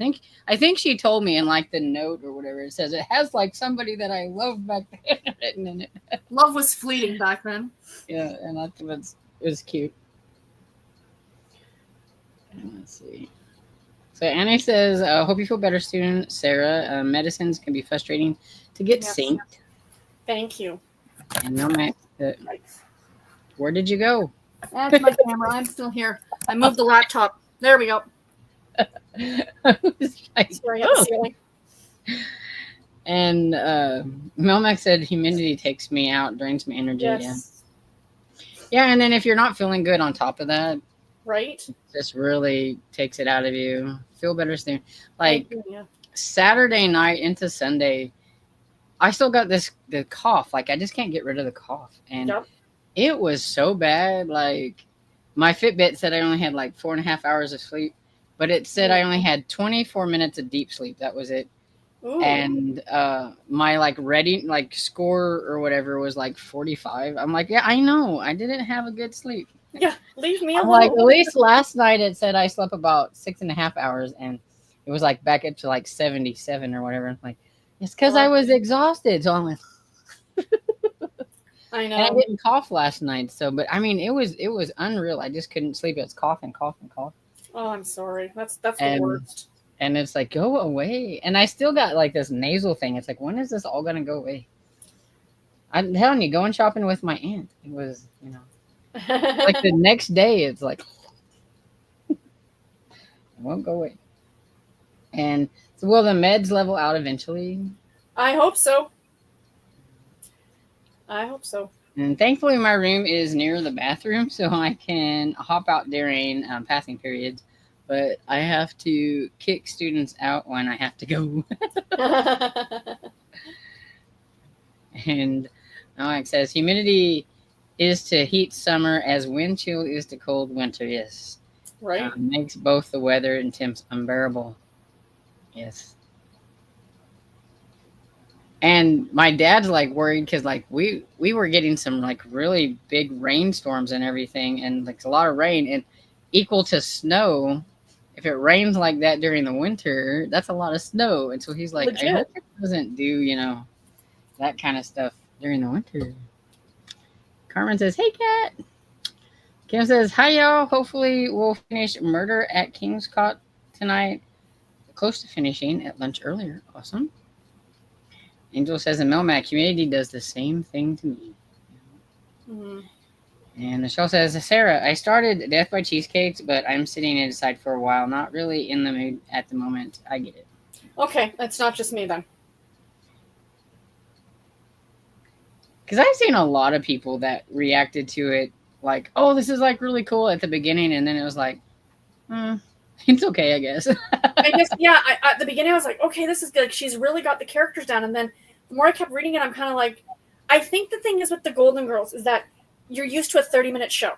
Speaker 1: I think she told me in like the note or whatever it says it has like somebody that I loved back then written in it.
Speaker 2: Love was fleeting back then.
Speaker 1: Yeah, and I think it was cute. And let's see. So Annie says, "Hope you feel better soon, Sarah. Medicines can be frustrating to get synced."
Speaker 2: Thank you.
Speaker 1: And no matter. Where did you go?
Speaker 2: That's my camera. I'm still here. I moved the laptop. There we go. Staring at the ceiling.
Speaker 1: And Melmac said humidity takes me out, drains my energy.
Speaker 2: Yes.
Speaker 1: Yeah, and then if you're not feeling good on top of that,
Speaker 2: right?
Speaker 1: Just really takes it out of you. Feel better soon. Like Saturday night into Sunday, I still got the cough. Like I just can't get rid of the cough. And it was so bad. Like my Fitbit said I only had like 4.5 hours of sleep, but it said I only had 24 minutes of deep sleep. That was it. Ooh. And my like score or whatever was like 45. I'm like, yeah, I know. I didn't have a good sleep.
Speaker 2: Yeah, leave me alone.
Speaker 1: Like, at least last night it said I slept about 6.5 hours, and it was like back up to like 77 or whatever. I'm like, it's because I was exhausted. So I'm like,
Speaker 2: I know.
Speaker 1: And I didn't cough last night. So, but I mean, it was unreal. I just couldn't sleep. It was coughing.
Speaker 2: Oh, I'm sorry. That's the worst.
Speaker 1: And it's like, go away. And I still got like this nasal thing. It's like, when is this all gonna go away? I'm telling you, going shopping with my aunt. It was, like the next day, it's like, it won't go away. And So will the meds level out eventually?
Speaker 2: I hope so. I hope so.
Speaker 1: And thankfully, my room is near the bathroom, so I can hop out during passing periods. But I have to kick students out when I have to go. And Alex says humidity is to heat summer as wind chill is to cold winter. Yes.
Speaker 2: Right.
Speaker 1: Makes both the weather and temps unbearable. Yes. And my dad's like worried because like we were getting some like really big rainstorms and everything, and like a lot of rain and equal to snow. If it rains like that during the winter, that's a lot of snow. And so he's like, I
Speaker 2: Legit.
Speaker 1: hope it doesn't do, that kind of stuff during the winter. Carmen says, hey, Cat. Kim says, hi, y'all. Hopefully we'll finish Murder at King's Cot tonight. Close to finishing at lunch earlier. Awesome. Angel says, in Melmac, humidity does the same thing to me.
Speaker 2: Mm-hmm.
Speaker 1: And Michelle says, Sarah, I started Death by Cheesecakes, but I'm sitting inside for a while. Not really in the mood at the moment. I get it.
Speaker 2: Okay, it's not just me then.
Speaker 1: Because I've seen a lot of people that reacted to it like, oh, this is like really cool at the beginning. And then it was like, it's okay, I guess.
Speaker 2: I guess, yeah, at the beginning I was like, okay, this is good. Like, she's really got the characters down. And then the more I kept reading it, I'm kind of like, I think the thing is with the Golden Girls is that you're used to a 30-minute show.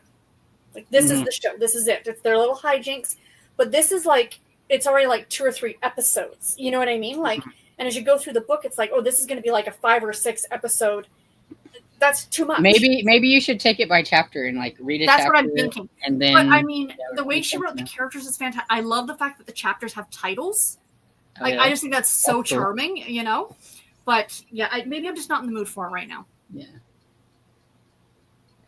Speaker 2: Like, this is the show. This is it. It's their little hijinks. But this is like, it's already like 2 or 3 episodes. You know what I mean? Like, and as you go through the book, it's like, oh, this is going to be like a 5 or 6 episode. That's too much.
Speaker 1: Maybe you should take it by chapter and like read a chapter.
Speaker 2: That's what I'm thinking.
Speaker 1: And then,
Speaker 2: but I mean, the way she wrote the characters is fantastic. I love the fact that the chapters have titles. Like, I just think that's so charming, you know. But yeah, maybe I'm just not in the mood for it right now.
Speaker 1: Yeah.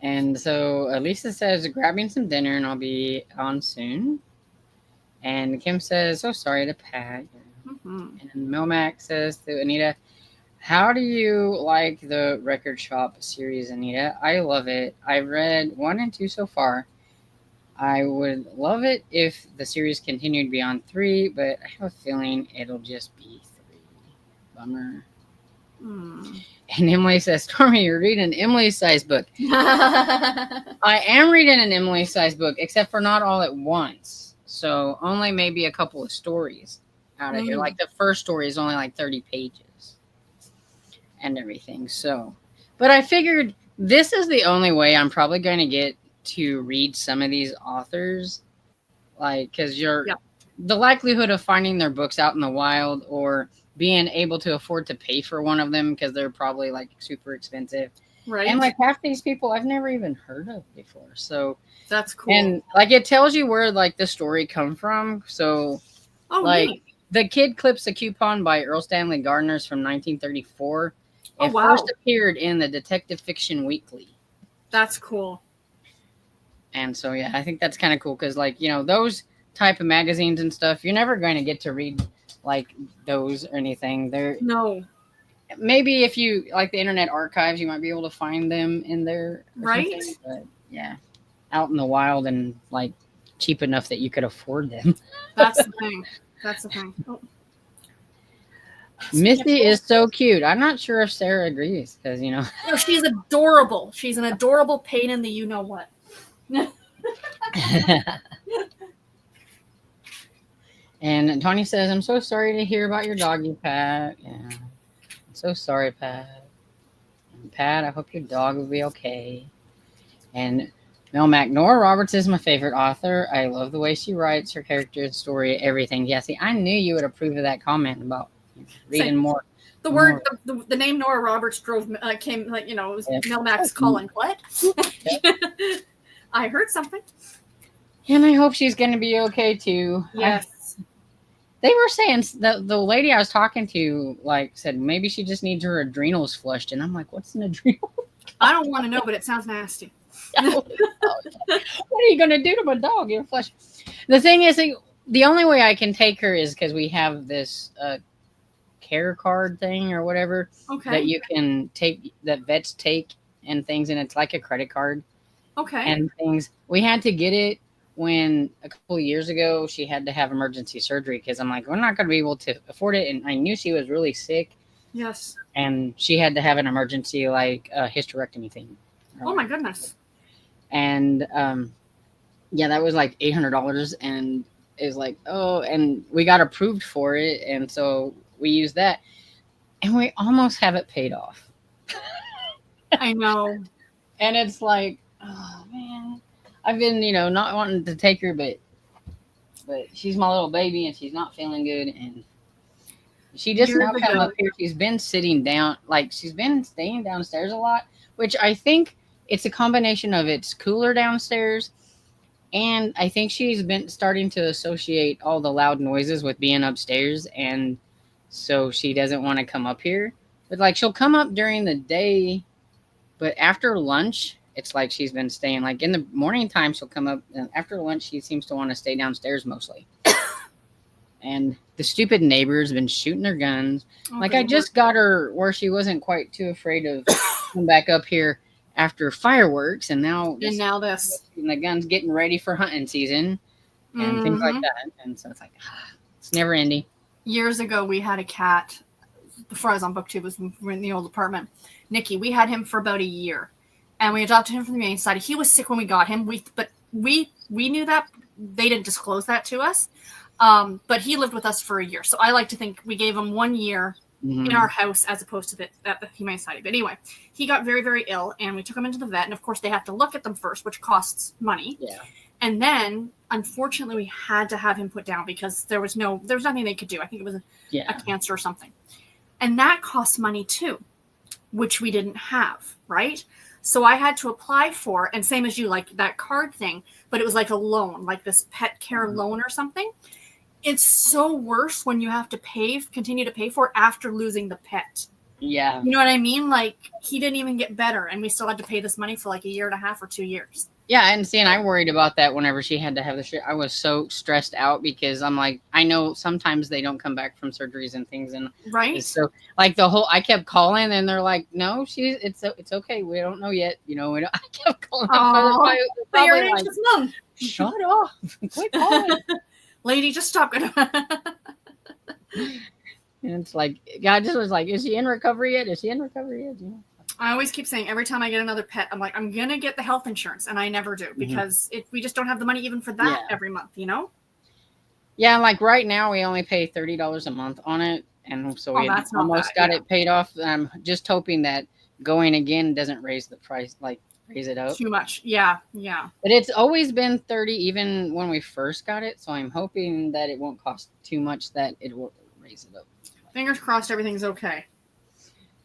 Speaker 1: And so Lisa says, grabbing some dinner and I'll be on soon. And Kim says, so sorry to Pat. Mm-hmm. And Melmac says to Anita, how do you like the Record Shop series, Anita? I love it. I've read 1 and 2 so far. I would love it if the series continued beyond 3, but I have a feeling it'll just be 3. Bummer. And Emily says, Stormy, you're reading Emily's size book. I am reading an Emily size book, except for not all at once. So only maybe a couple of stories out of here. Like the first story is only like 30 pages. And everything. So, but I figured this is the only way I'm probably going to get to read some of these authors, like, because the likelihood of finding their books out in the wild or being able to afford to pay for one of them because they're probably like super expensive, right? And like half these people I've never even heard of before, so
Speaker 2: that's cool.
Speaker 1: And like it tells you where like the story come from. So, neat. The Kid Clips a Coupon by Earl Stanley Gardner's from 1934. It first appeared in the Detective Fiction Weekly.
Speaker 2: That's cool.
Speaker 1: And so, yeah, I think that's kind of cool because, like, those type of magazines and stuff, you're never going to get to read, like, those or anything.
Speaker 2: No.
Speaker 1: Maybe if you, like, the Internet Archives, you might be able to find them in there.
Speaker 2: Right.
Speaker 1: But, yeah, out in the wild and, like, cheap enough that you could afford them.
Speaker 2: That's the thing. That's the thing. Oh.
Speaker 1: Missy is so cute. I'm not sure if Sarah agrees because
Speaker 2: No, she's adorable. She's an adorable pain in the you know what.
Speaker 1: And Tony says, "I'm so sorry to hear about your doggy, Pat. Yeah, I'm so sorry, Pat. And Pat, I hope your dog will be okay." And Melmac, Nora Roberts is my favorite author. I love the way she writes her characters, story, everything. Yeah, see, I knew you would approve of that comment about reading more.
Speaker 2: The name Nora Roberts came like it was Melmac's calling. What? I heard something.
Speaker 1: And I hope she's going to be okay too.
Speaker 2: Yes.
Speaker 1: They were saying the lady I was talking to said maybe she just needs her adrenals flushed, and I'm like, what's an adrenal?
Speaker 2: I don't want to know, but it sounds nasty.
Speaker 1: What are you going to do to my dog? You're flush. The thing is, the only way I can take her is because we have this care card thing or whatever that you can take, that vets take and things, and it's like a credit card.
Speaker 2: Okay.
Speaker 1: And things. We had to get it when a couple of years ago she had to have emergency surgery because I'm like, we're not going to be able to afford it. And I knew she was really sick.
Speaker 2: Yes.
Speaker 1: And she had to have an emergency, like, hysterectomy thing.
Speaker 2: Oh, my goodness.
Speaker 1: And, yeah, that was like $800. And it was like, oh, and we got approved for it. And so we used that. And we almost have it paid off.
Speaker 2: I know.
Speaker 1: And it's like, oh, man. I've been, not wanting to take her, but she's my little baby and she's not feeling good. And she just
Speaker 2: Years
Speaker 1: now come
Speaker 2: ago.
Speaker 1: up here. She's been sitting down, like she's been staying downstairs a lot, which I think it's a combination of it's cooler downstairs. And I think she's been starting to associate all the loud noises with being upstairs. And so she doesn't want to come up here. But like she'll come up during the day, but after lunch, it's like she's been staying. Like in the morning time, she'll come up, and after lunch, she seems to want to stay downstairs mostly. And the stupid neighbor's been shooting their guns.
Speaker 2: Oh,
Speaker 1: Like I just got her where she wasn't quite too afraid of coming back up here after fireworks, and now
Speaker 2: this.
Speaker 1: shooting the guns, getting ready for hunting season and things like that. And so it's like it's never ending.
Speaker 2: Years ago, we had a cat. Before I was on BookTube, was when we were in the old apartment. Nicky, we had him for about a year. And we adopted him from the Humane Society. He was sick when we got him. But we knew that. They didn't disclose that to us. But he lived with us for a year. So I like to think we gave him 1 year in our house as opposed to at the Humane Society. But anyway, he got very, very ill. And we took him into the vet. And of course, they have to look at them first, which costs money.
Speaker 1: Yeah.
Speaker 2: And then, unfortunately, we had to have him put down because there was nothing they could do. I think it was a cancer or something. And that costs money too, which we didn't have, right? So I had to apply for, and same as you, like that card thing, but it was like a loan, like this pet care loan or something. It's so worse when you have to continue to pay for it after losing the pet.
Speaker 1: Yeah.
Speaker 2: You know what I mean? Like he didn't even get better, and we still had to pay this money for like a year and a half or 2 years.
Speaker 1: Yeah, and see, and I worried about that whenever she had to have the shit. I was so stressed out because I'm like, I know sometimes they don't come back from surgeries and things, and
Speaker 2: right.
Speaker 1: So like I kept calling, and they're like, no, it's okay, we don't know yet, we don't. I kept calling.
Speaker 2: But you're an anxious mom.
Speaker 1: Shut up! Quit calling,
Speaker 2: lady. Just stop.
Speaker 1: And it's like God just was like, is she in recovery yet? Is she in recovery yet?
Speaker 2: I always keep saying every time I get another pet, I'm like, I'm going to get the health insurance. And I never do because we just don't have the money even for that every month, Yeah,
Speaker 1: like right now we only pay $30 a month on it. And so we almost got it paid off. I'm just hoping that going again doesn't raise the price, like raise it up
Speaker 2: too much. Yeah.
Speaker 1: But it's always been 30 even when we first got it. So I'm hoping that it won't cost too much, that it will raise it up.
Speaker 2: Fingers crossed everything's okay.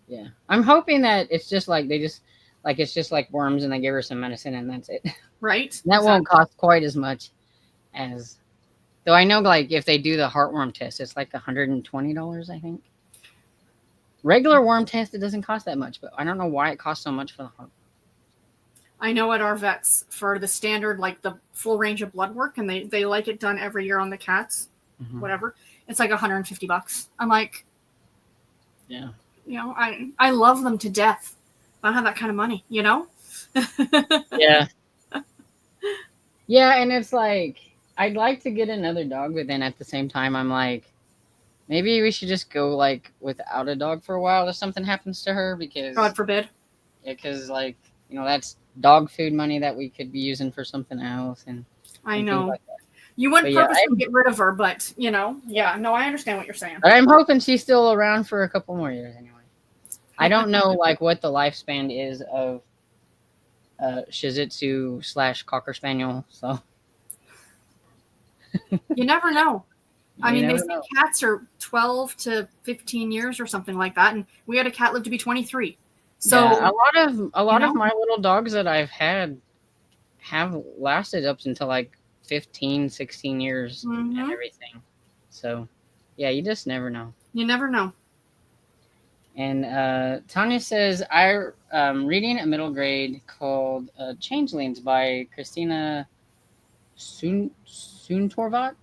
Speaker 1: Yeah, I'm hoping that it's just like it's just like worms and they give her some medicine and that's it.
Speaker 2: Right.
Speaker 1: And that won't cost quite as much as, though I know like if they do the heartworm test, it's like $120, I think. Regular worm test, it doesn't cost that much, but I don't know why it costs so much for the heart.
Speaker 2: I know at our vets for the standard, like the full range of blood work, and they like it done every year on the cats, whatever. It's like $150. I'm like,
Speaker 1: yeah.
Speaker 2: I love them to death. I don't have that kind of money,
Speaker 1: Yeah. Yeah, and it's like, I'd like to get another dog, but then at the same time, I'm like, maybe we should just go like without a dog for a while if something happens to her, because
Speaker 2: God forbid.
Speaker 1: Yeah, because like, that's dog food money that we could be using for something else. And
Speaker 2: I know.
Speaker 1: Like
Speaker 2: you wouldn't purposely get rid of her, but I understand what you're saying.
Speaker 1: But I'm hoping she's still around for a couple more years anyway. I don't know like what the lifespan is of Shih Tzu / Cocker Spaniel, so
Speaker 2: you never know. I mean, they say cats are 12 to 15 years or something like that, and we had a cat live to be 23. So
Speaker 1: yeah, a lot of my little dogs that I've had have lasted up until like 15, 16 years and everything. So yeah, you just never know.
Speaker 2: You never know.
Speaker 1: And Tanya says, I'm reading a middle grade called Changelings by Christina Soontorvat.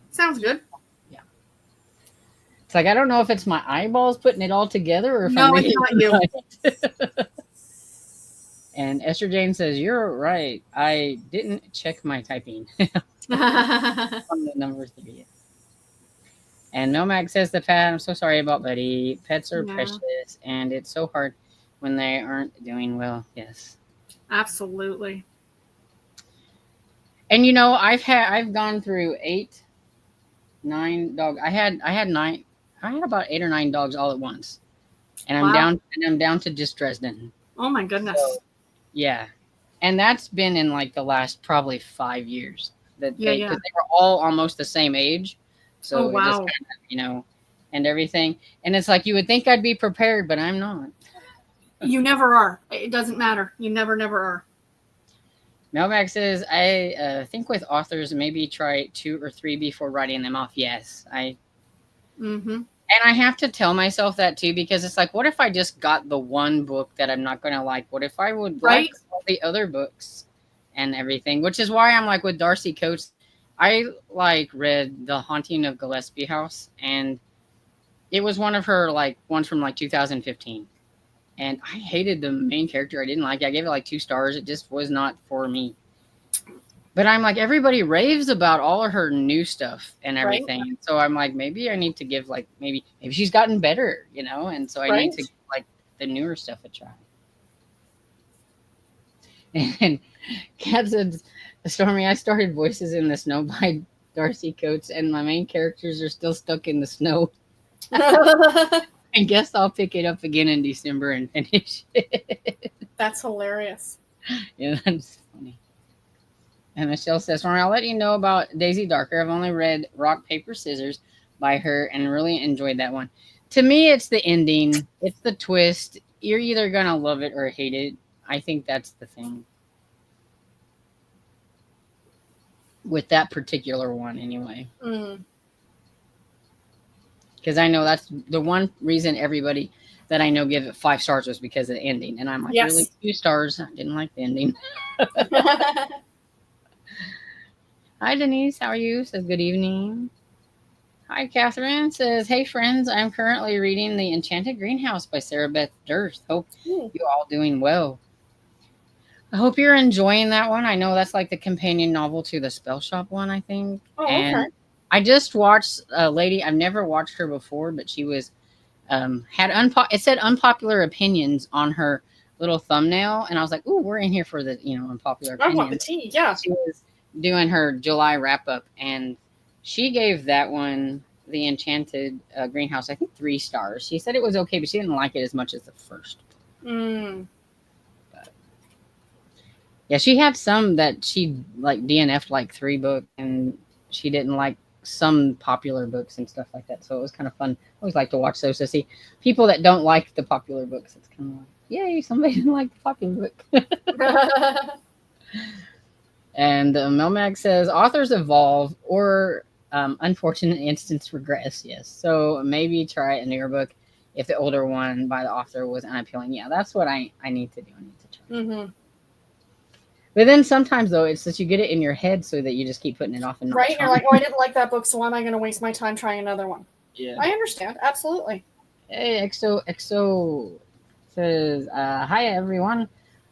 Speaker 2: Sounds good.
Speaker 1: Yeah. It's like, I don't know if it's my eyeballs putting it all together or if
Speaker 2: no, it's not you.
Speaker 1: And Esther Jane says, "You're right. I didn't check my typing on the number 3." And Nomac says the pet, "I'm so sorry about Buddy. Pets are
Speaker 2: Yeah.
Speaker 1: precious, and it's so hard when they aren't doing well." Yes.
Speaker 2: Absolutely.
Speaker 1: And I've gone through 8, 9 dogs. I had about 8 or 9 dogs all at once. And I'm down to just Dresden.
Speaker 2: Oh my goodness.
Speaker 1: So, yeah. And that's been in like the last probably 5 years. Because they were all almost the same age. So
Speaker 2: wow.
Speaker 1: it just kind of, and everything. And it's like you would think I'd be prepared, but I'm not.
Speaker 2: You never are. It doesn't matter. You never are.
Speaker 1: Melmac says, I think with authors, maybe try 2 or 3 before writing them off. Yes.
Speaker 2: Mm-hmm.
Speaker 1: And I have to tell myself that too, because it's like, what if I just got the one book that I'm not going to like? What if I would like all the other books and everything? Which is why I'm like with Darcy Coates. I read The Haunting of Gillespie House, and it was one of her ones from 2015. And I hated the main character. I didn't like it. I gave it 2 stars. It just was not for me. But I'm like, everybody raves about all of her new stuff and everything. Right. So I'm like, maybe I need to give maybe she's gotten better, and so I need to give the newer stuff a try. And Kat said, Stormy, I started Voices in the Snow by Darcy Coates, and my main characters are still stuck in the snow. I guess I'll pick it up again in December and finish it.
Speaker 2: That's hilarious.
Speaker 1: Yeah, that's funny. And Michelle says, I'll let you know about Daisy Darker. I've only read Rock, Paper, Scissors by her and really enjoyed that one. To me, it's the ending. It's the twist. You're either going to love it or hate it. I think that's the thing. With that particular one, anyway. Because I know that's the one reason everybody that I know give it 5 stars was because of the ending. And I'm like, really? 2 stars? I didn't like the ending. Hi, Denise. How are you? Says good evening. Hi, Catherine. Says, hey, friends. I'm currently reading The Enchanted Greenhouse by Sarah Beth Durst. Hope you're all doing well. I hope you're enjoying that one. I know that's the companion novel to the Spell Shop one, I think.
Speaker 2: Oh,
Speaker 1: and
Speaker 2: okay.
Speaker 1: I just watched a lady. I've never watched her before, but she was it said unpopular opinions on her little thumbnail, and I was like, "Ooh, we're in here for the unpopular opinions."
Speaker 2: I want the tea. Yeah.
Speaker 1: She was doing her July wrap up, and she gave that one, The Enchanted Greenhouse, I think 3 stars. She said it was okay, but she didn't like it as much as the first. But, yeah, she had some that she DNF'd 3 books, and she didn't like some popular books and stuff like that. So it was kind of fun. I always like to watch those to see people that don't like the popular books. It's kind of like, yay, somebody didn't like the popular book. And Melmac says, authors evolve or unfortunate instance regress. Yes. So maybe try a newer book if the older one by the author was unappealing. Yeah, that's what I need to do. I need to try.
Speaker 2: Mm-hmm.
Speaker 1: But then sometimes, though, it's that you get it in your head so that you just keep putting it off. And
Speaker 2: right. You're like, oh, I didn't like that book, so why am I going to waste my time trying another one?
Speaker 1: Yeah.
Speaker 2: I understand. Absolutely.
Speaker 1: Hey, XO says, hi, everyone.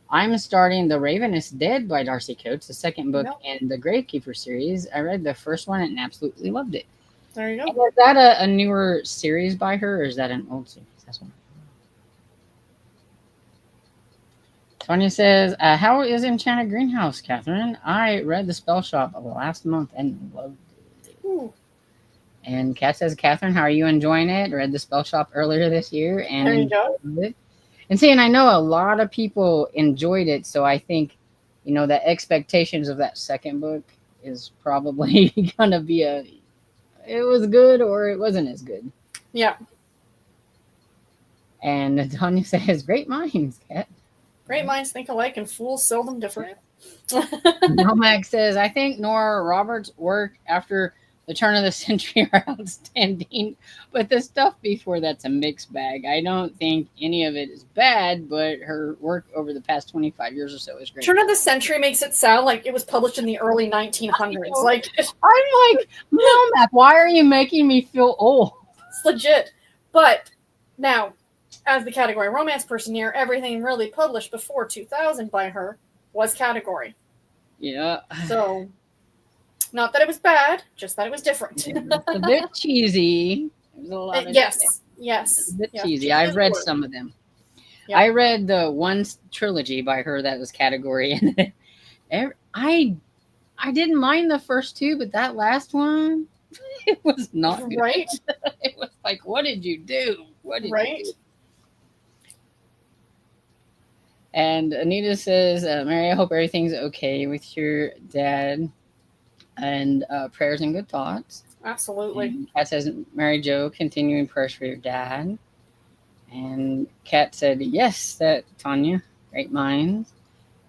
Speaker 1: I'm starting The Raven is Dead by Darcy Coates, the second book in the Gravekeeper series. I read the first one and absolutely loved it.
Speaker 2: There you go.
Speaker 1: And is that a newer series by her, or is that an old series? That's one. Tonya says, how is Enchanted Greenhouse, Catherine? I read The Spell Shop last month and loved it.
Speaker 2: Ooh.
Speaker 1: And Kat says, Catherine, how are you enjoying it? Read The Spell Shop earlier this year and
Speaker 2: there you go.
Speaker 1: It. And see, and I know a lot of people enjoyed it, so I think, the expectations of that second book is probably going to be it was good or it wasn't as good.
Speaker 2: Yeah.
Speaker 1: And Tonya says, great minds, Kat.
Speaker 2: Great minds think alike and fools seldom differ.
Speaker 1: Nomac says, I think Nora Roberts' work after the turn of the century are outstanding, but the stuff before that's a mixed bag. I don't think any of it is bad, but her work over the past 25 years or so is great.
Speaker 2: Turn of the century makes it sound like it was published in the early 1900s.
Speaker 1: I'm like, Nomac, why are you making me feel old?
Speaker 2: It's legit. But now, as the category romance person here, everything really published before 2000 by her was category.
Speaker 1: Yeah.
Speaker 2: So, not that it was bad, just that it was different.
Speaker 1: It's a bit cheesy. There's a lot of
Speaker 2: yes.
Speaker 1: It's a bit
Speaker 2: yes,
Speaker 1: cheesy.
Speaker 2: cheesy
Speaker 1: I've
Speaker 2: is the
Speaker 1: read
Speaker 2: word.
Speaker 1: some of them.
Speaker 2: Yeah.
Speaker 1: I read the one trilogy by her that was category, and I didn't mind the first two, but that last one, it was not good.
Speaker 2: Right?
Speaker 1: It was like, what did you do? What did
Speaker 2: Right?
Speaker 1: you do? And Anita says, Mary, I hope everything's okay with your dad, and prayers and good thoughts.
Speaker 2: Absolutely.
Speaker 1: And Kat says, Mary Jo, continuing prayers for your dad. And Kat said, yes, that Tanya, great minds.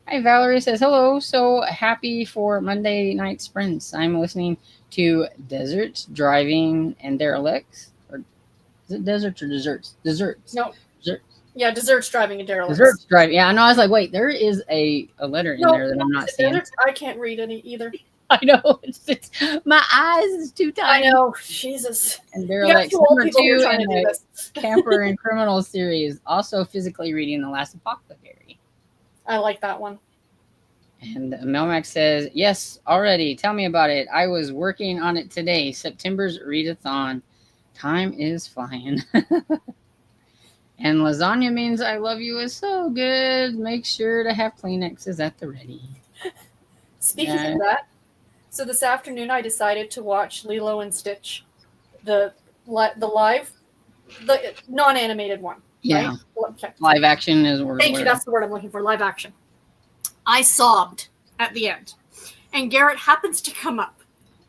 Speaker 1: Hi, Valerie says, hello. So happy for Monday night sprints. I'm listening to Deserts, Driving, and Derelicts. Or is it Deserts or Desserts? Desserts.
Speaker 2: No.
Speaker 1: Desserts.
Speaker 2: Yeah, Desserts, Driving, and Derelicts.
Speaker 1: Desserts, Driving. Yeah, I know. I was like, wait, there is a letter in there that I'm not seeing.
Speaker 2: Deserts, I can't read any either.
Speaker 1: I know. It's my eyes is too tiny.
Speaker 2: I know. Jesus.
Speaker 1: And Derelicts,
Speaker 2: two old
Speaker 1: number
Speaker 2: people here
Speaker 1: 2
Speaker 2: trying
Speaker 1: in
Speaker 2: to do
Speaker 1: the
Speaker 2: this.
Speaker 1: Camper and Criminal series. Also physically reading The Last Apothecary.
Speaker 2: I like that one.
Speaker 1: And Melmac says, yes, already. Tell me about it. I was working on it today. September's readathon. Time is flying. And lasagna means I love you is so good. Make sure to have Kleenexes at the ready.
Speaker 2: Speaking of that, so this afternoon I decided to watch Lilo and Stitch, the live, the non-animated one.
Speaker 1: Yeah.
Speaker 2: Right? Okay.
Speaker 1: Live action is word.
Speaker 2: Thank you. That's the word I'm looking for. Live action. I sobbed at the end. And Garrett happens to come up.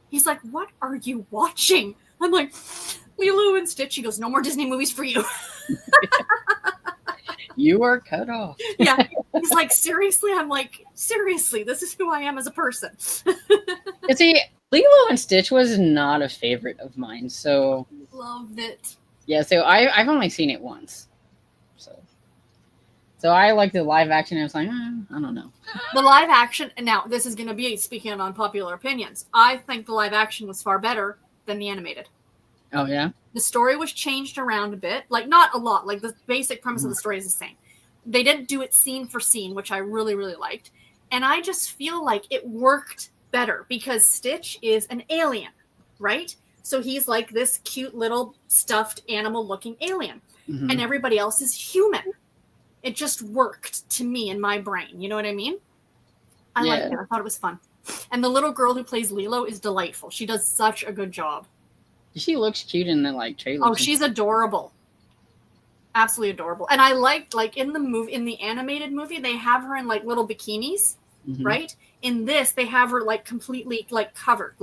Speaker 2: He's like, what are you watching? I'm like, Lilo and Stitch. He goes, no more Disney movies for you.
Speaker 1: You are cut off.
Speaker 2: Yeah. He's like, seriously? I'm like, seriously, this is who I am as a person.
Speaker 1: You see, Lilo and Stitch was not a favorite of mine. So
Speaker 2: Loved it.
Speaker 1: yeah, so I've only seen it once. So I like the live action. I was like, I don't know.
Speaker 2: The live action, and now this is going to be speaking of unpopular opinions. I think the live action was far better than the animated.
Speaker 1: Oh, yeah?
Speaker 2: The story was changed around a bit. Like, not a lot. Like, the basic premise of the story is the same. They didn't do it scene for scene, which I really, really liked. And I just feel like it worked better because Stitch is an alien, right? So he's like this cute little stuffed animal-looking alien.
Speaker 1: Mm-hmm.
Speaker 2: And everybody else is human. It just worked to me in my brain. You know what I mean? I liked it. I thought it was fun. And the little girl who plays Lilo is delightful. She does such a good job.
Speaker 1: She looks cute in the trailers.
Speaker 2: Oh, she's adorable. Absolutely adorable. And I liked, in the movie, in the animated movie, they have her in little bikinis, right? In this, they have her completely covered,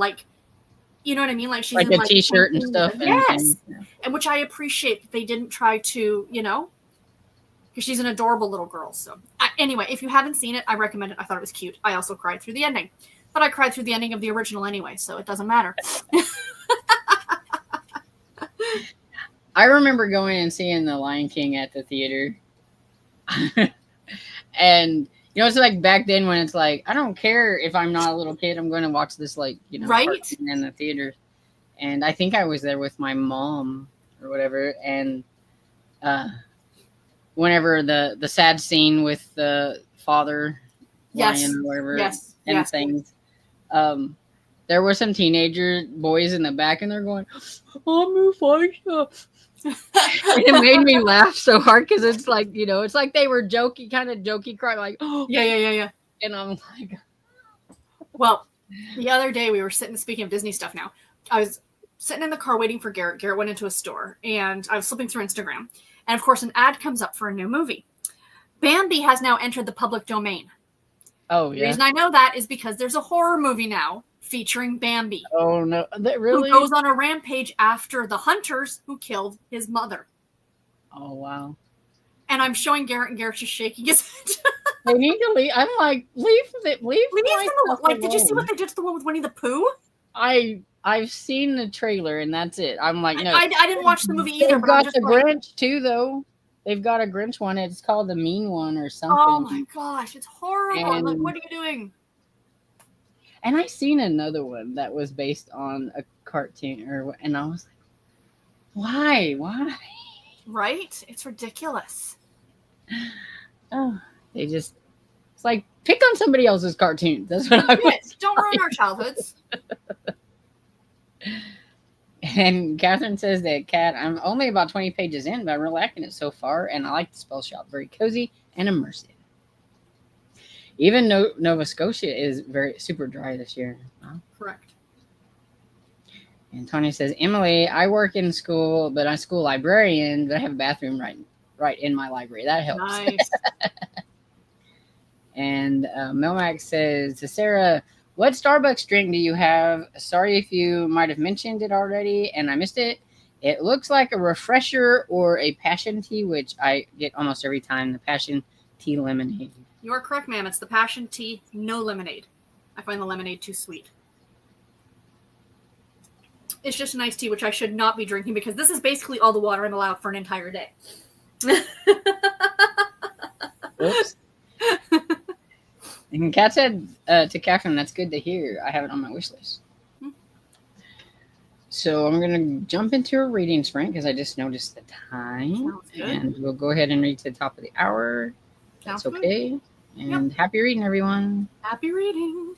Speaker 2: you know what I mean? Like she's
Speaker 1: like
Speaker 2: in,
Speaker 1: a t-shirt and stuff.
Speaker 2: Yes, and which I appreciate that they didn't try to, because she's an adorable little girl. So anyway, if you haven't seen it, I recommend it. I thought it was cute. I also cried through the ending, but I cried through the ending of the original anyway, so it doesn't matter.
Speaker 1: I remember going and seeing The Lion King at the theater. And, it's like back then when it's like, I don't care if I'm not a little kid, I'm going to watch this,
Speaker 2: right?
Speaker 1: cartoon in the theater. And I think I was there with my mom or whatever. And whenever the sad scene with the father lion or whatever and things, there were some teenager boys in the back and they're going, oh, Mufasa. It made me laugh so hard because it's like, it's like they were jokey cry, like, oh,
Speaker 2: yeah.
Speaker 1: And I'm like,
Speaker 2: well, the other day we were speaking of Disney stuff now, I was sitting in the car waiting for Garrett. Garrett went into a store and I was flipping through Instagram. And of course, an ad comes up for a new movie. Bambi has now entered the public domain.
Speaker 1: Oh, yeah.
Speaker 2: The reason I know that is because there's a horror movie now featuring Bambi.
Speaker 1: Oh, no. Really?
Speaker 2: Who goes on a rampage after the hunters who killed his mother.
Speaker 1: Oh, wow.
Speaker 2: And I'm showing Garrett, and Garrett's just shaking his head.
Speaker 1: They need to leave. I'm like, leave them alone.
Speaker 2: Did you see what they did to the one with Winnie the Pooh?
Speaker 1: I've seen the trailer, and that's it. I'm like, no.
Speaker 2: I didn't watch the movie either.
Speaker 1: They've got the Grinch, too, though. They've got a Grinch one. It's called The Mean One or something.
Speaker 2: Oh, my gosh. It's horrible. I'm like, what are you doing?
Speaker 1: And I seen another one that was based on a cartoon, and I was like, why?
Speaker 2: Right? It's ridiculous.
Speaker 1: Oh, they just, it's like, pick on somebody else's cartoons. That's what I
Speaker 2: Legit.
Speaker 1: was.
Speaker 2: Don't ruin our childhoods.
Speaker 1: And Catherine says that, Kat, I'm only about 20 pages in, but I'm really liking it so far, and I like the spell shop. Very cozy and immersive. Even Nova Scotia is very super dry this year. Wow.
Speaker 2: Correct.
Speaker 1: And Tony says, Emily, I work in school, but I'm a school librarian, but I have a bathroom right in my library. That helps.
Speaker 2: Nice.
Speaker 1: And Melmac says to Sarah, what Starbucks drink do you have? Sorry if you might have mentioned it already and I missed it. It looks like a refresher or a passion tea, which I get almost every time, the passion tea lemonade.
Speaker 2: You are correct, ma'am. It's the passion tea, no lemonade. I find the lemonade too sweet. It's just an iced tea, which I should not be drinking because this is basically all the water I'm allowed for an entire day.
Speaker 1: Oops. And Kat said to Catherine, that's good to hear. I have it on my wish list. So I'm going to jump into a reading sprint because I just noticed the time. And we'll go ahead and read to the top of the hour. That's okay. Good. And happy reading, everyone.
Speaker 2: Happy reading.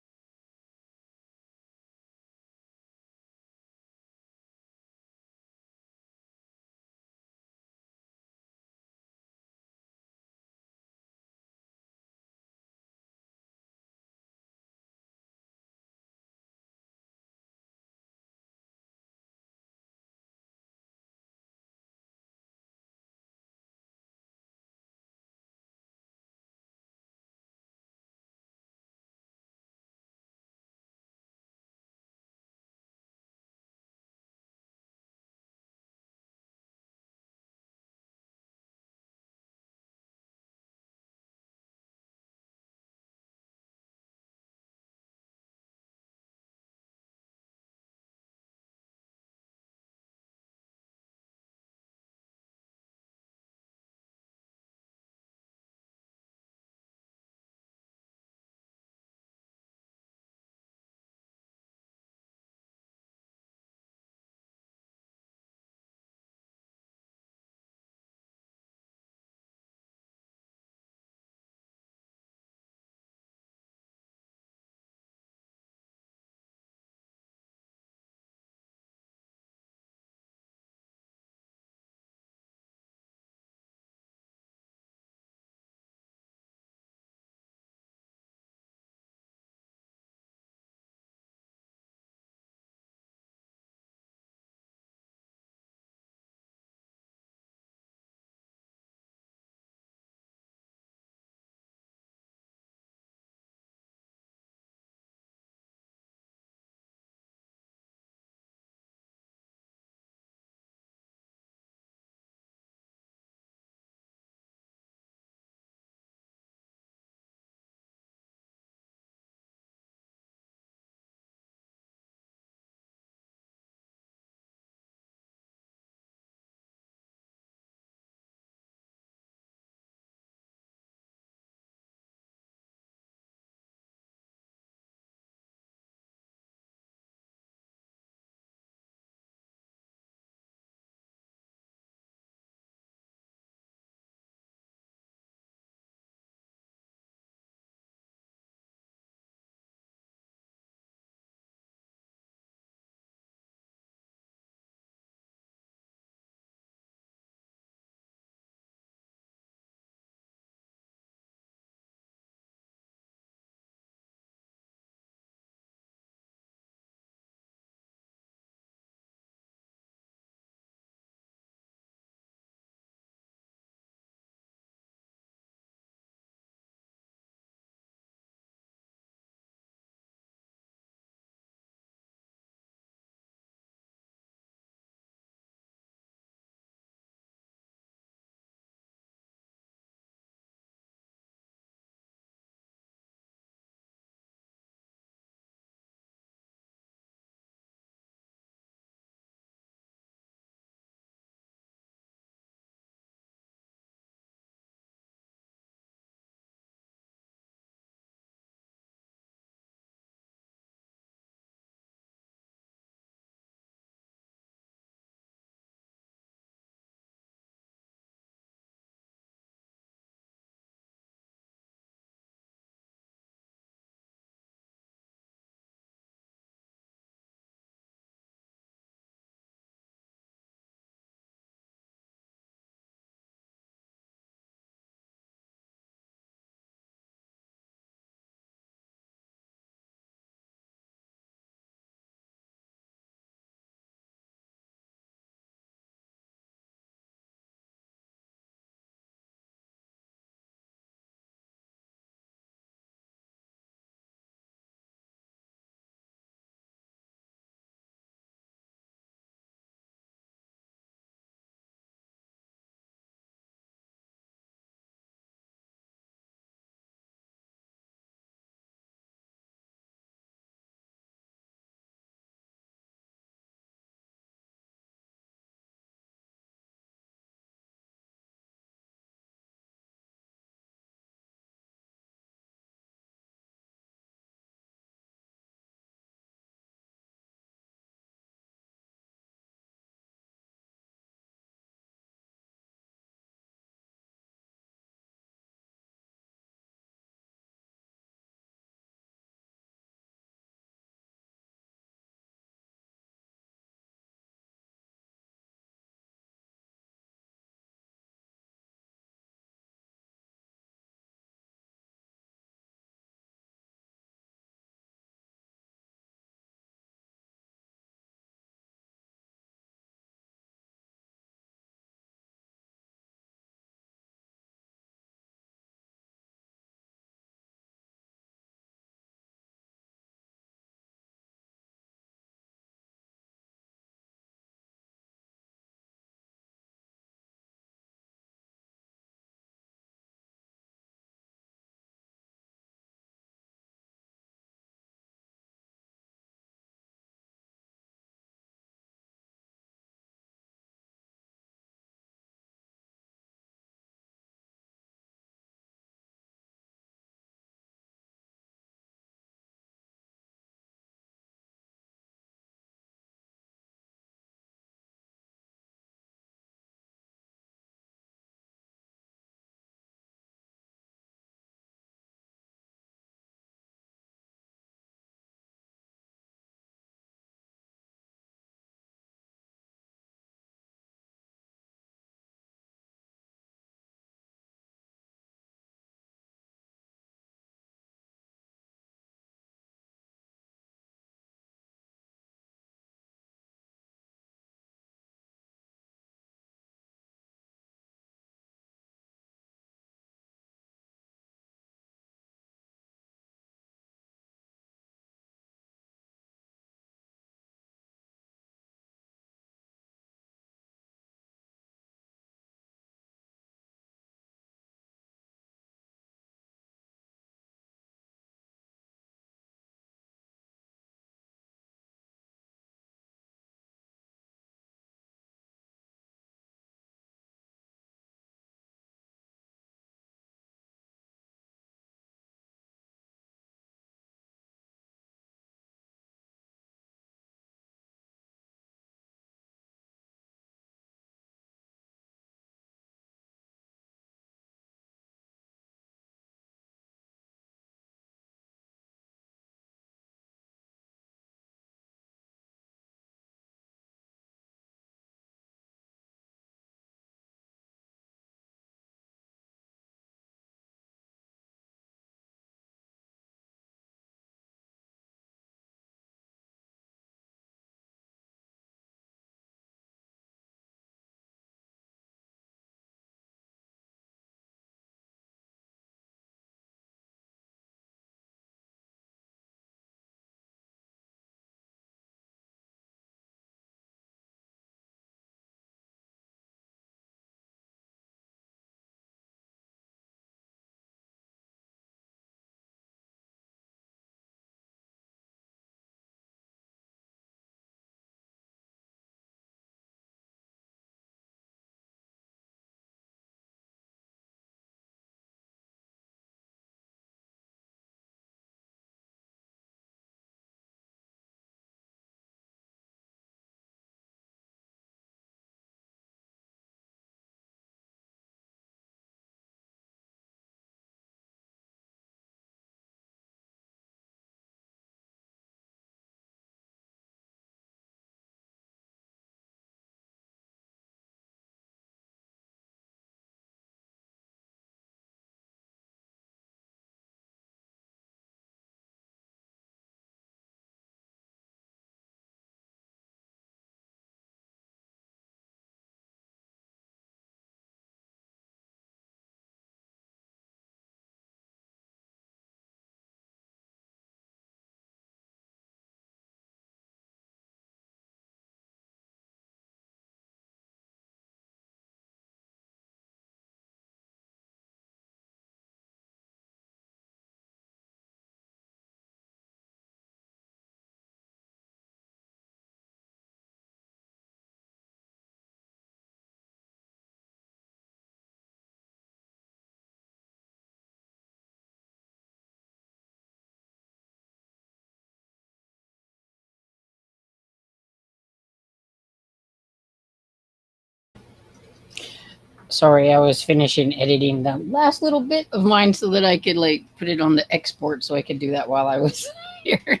Speaker 1: Sorry, I was finishing editing the last little bit of mine so that I could like put it on the export so I could do that while I was here.